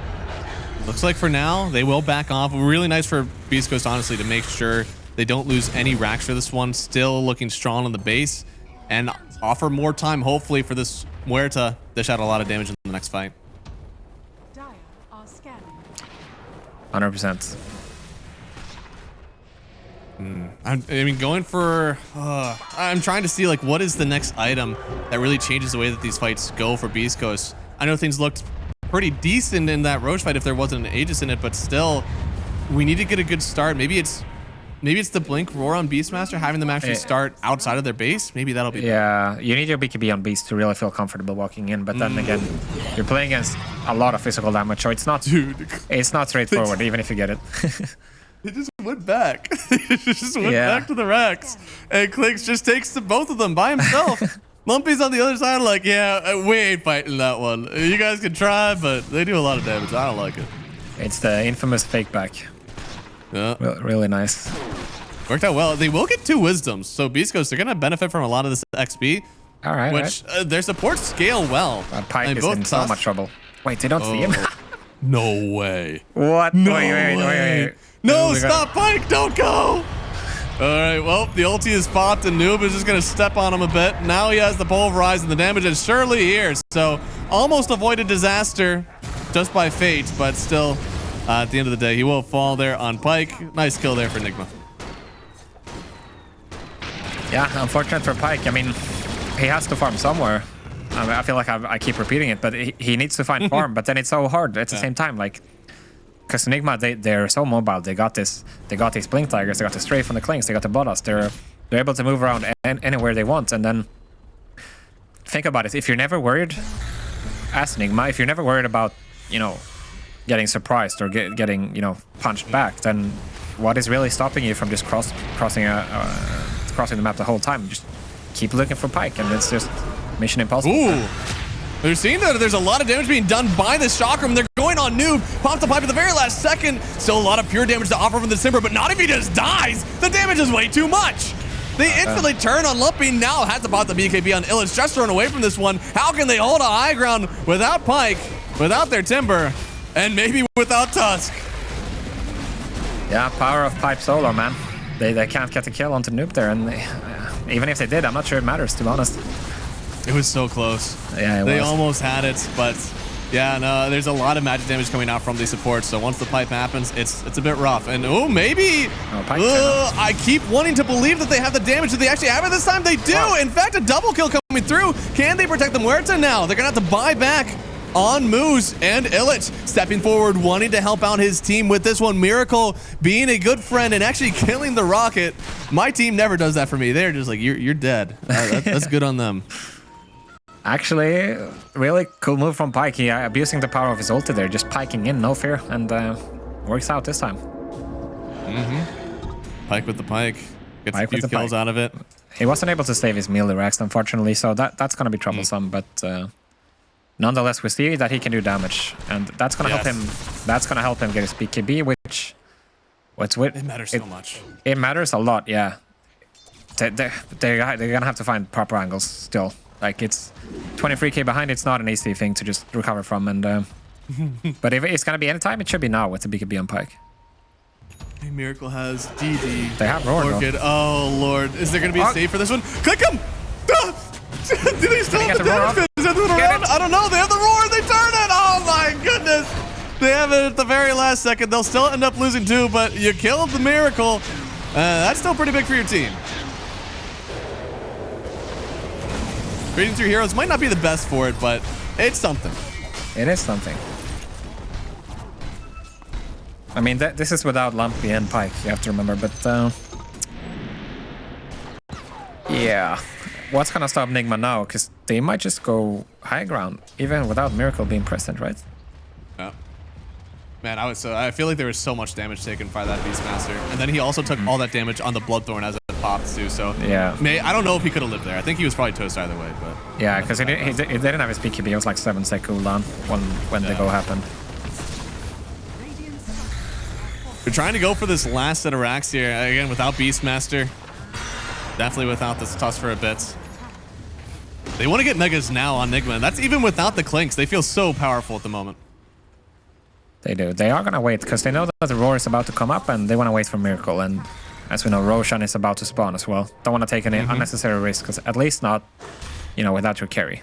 S1: looks like for now, they will back off. Really nice for Beast Coast, honestly, to make sure they don't lose any racks for this one. Still looking strong on the base and offer more time, hopefully, for this Muerta dish out a lot of damage in the next fight.
S3: Dire are scanning.
S2: 100%.
S1: I mean, going for... I'm trying to see, like, what is the next item that really changes the way that these fights go for Beast Coast. I know things looked pretty decent in that Roche fight if there wasn't an Aegis in it, but still, we need to get a good start. Maybe it's the Blink Roar on Beastmaster, having them actually start outside of their base. Maybe that'll be...
S2: Yeah, you need your BKB on Beast to really feel comfortable walking in, but then again, you're playing against a lot of physical damage, so it's not straightforward, even if you get it.
S1: They just went back. They just went back to the racks. And Clicks just takes both of them by himself. Lumpy's on the other side like, yeah, we ain't fighting that one. You guys can try, but they do a lot of damage. I don't like it.
S2: It's the infamous fake back.
S1: Yeah.
S2: Really nice.
S1: Worked out well. They will get 2 wisdoms. So Beast Coast, they're going to benefit from a lot of this XP.
S2: All right.
S1: Which their supports scale well.
S2: Pyke is in so much trouble. Wait, they don't see him?
S1: No way.
S2: What?
S1: No
S2: wait.
S1: way. No, stop, Pyke. Don't go. All right, well, the ulti is popped, and Noob is just going to step on him a bit. Now he has the pulverize, and the damage is surely here. So almost avoided disaster just by fate, but still, at the end of the day, he will fall there on Pyke. Nice kill there for Nigma.
S2: Yeah, unfortunate for Pyke. I mean, he has to farm somewhere. I feel like I keep repeating it, but he needs to find farm, but then it's so hard at the same time. Like, because Nigma, they're so mobile. They got these Blink Tigers, they got the Strafe and the Clings, they got the Bloodlust. They're able to move around anywhere they want. And then think about it. If you're never worried, as Nigma, if you're never worried about, getting surprised or getting, punched back, then what is really stopping you from just crossing the map the whole time? Just keep looking for Pyke, and it's just mission impossible.
S1: Ooh. They're seeing that there's a lot of damage being done by this shock room. They're going on Noob. Popped the pipe at the very last second. Still a lot of pure damage to offer from the Timber, but not if he just dies. The damage is way too much. They instantly turn on Lumpy. Now has to pop the BKB on Illich. Just thrown away from this one. How can they hold a high ground without Pyke, without their Timber, and maybe without Tusk?
S2: Yeah, power of Pipe solo, man. They can't get the kill onto Noob there, and even if they did, I'm not sure it matters, to be honest.
S1: It was so close.
S2: Yeah,
S1: they almost had it, but yeah, no, there's a lot of magic damage coming out from these supports. So once the pipe happens, it's a bit rough. And maybe I keep wanting to believe that they have the damage. Do they actually have it this time? They do. Wow. In fact, a double kill coming through. Can they protect the Muerta now? They're gonna have to buy back on Moose, and Illich stepping forward, wanting to help out his team with this one. Miracle being a good friend and actually killing the Rocket. My team never does that for me. They're just like, you're dead. That's good on them.
S2: Actually, really cool move from Pyke. He abusing the power of his ulti there, just piking in, no fear, and works out this time.
S1: Pyke with the Pyke. Gets a few kills out of it.
S2: He wasn't able to save his melee racks, unfortunately, so that's going to be troublesome, but nonetheless, we see that he can do damage, and that's going to help him. That's going to help him get his BKB, which
S1: it matters so much.
S2: It matters a lot, yeah. They're going to have to find proper angles still. Like, it's 23k behind, it's not an easy thing to just recover from, and but if it's going to be any time, it should be now with the BKB on Pyke.
S1: Hey, Miracle has DD.
S2: They have Roar,
S1: Orchid. Oh, Lord. Is there going to be a save for this one? Click him! Ah! Do they still have the damage finish? Is that the round? I don't know. They have the Roar. They turn it. Oh, my goodness. They have it at the very last second. They'll still end up losing too, but you killed the Miracle. That's still pretty big for your team. Creating 3 heroes might not be the best for it, but it's something.
S2: It is something. I mean, this is without Lumpy and Pyke, you have to remember, but yeah. What's gonna stop Nigma now? Because they might just go high ground, even without Miracle being present, right?
S1: Yeah. Man, I feel like there was so much damage taken by that Beastmaster. And then he also took all that damage on the Bloodthorn as it popped too, so
S2: yeah.
S1: I don't know if he could have lived there. I think he was probably toast either way, but
S2: yeah, because he didn't have his BKB. It was like 7-sec cooldown when the go happened.
S1: We're trying to go for this last set of racks here. Again, without Beastmaster. Definitely without this Tusk for a bit. They want to get Megas now on Nigma, and that's even without the Clinks. They feel so powerful at the moment.
S2: They do. They are going to wait, because they know that the Roar is about to come up, and they want to wait for Miracle. And as we know, Roshan is about to spawn as well. Don't want to take any unnecessary risks, at least not, you know, without your carry.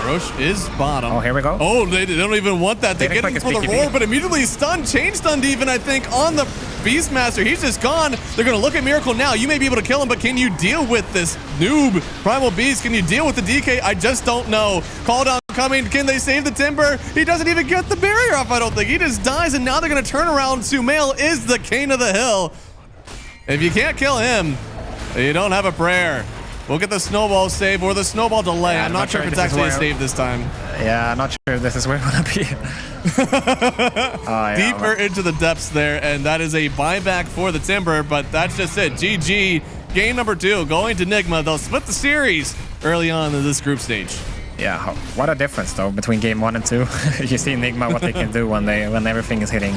S1: Roche is bottom.
S2: Oh, here we go.
S1: Oh, they don't even want that. They get him for the Roar, but immediately stunned, chain stunned even, I think, on the Beastmaster. He's just gone. They're going to look at Miracle now. You may be able to kill him, but can you deal with this noob Primal Beast? Can you deal with the DK? I just don't know. Call down coming. Can they save the Timber? He doesn't even get the barrier off, I don't think. He just dies, and now they're going to turn around. Sumail is the king of the hill. If you can't kill him, you don't have a prayer. We'll get the snowball save or the snowball delay. Yeah, I'm not sure if it's actually a save this time.
S2: Yeah, I'm not sure if this is where we want to be.
S1: Deeper into the depths there, and that is a buyback for the Timber, but that's just it. GG. Game number 2 going to Nigma. They'll split the series early on in this group stage.
S2: Yeah, what a difference though between game 1 and 2. You see Nigma what they can do when everything is hitting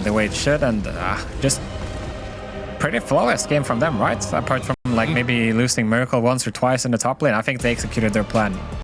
S2: the way it should, and just pretty flawless game from them, right? Apart from like maybe losing Miracle once or twice in the top lane, I think they executed their plan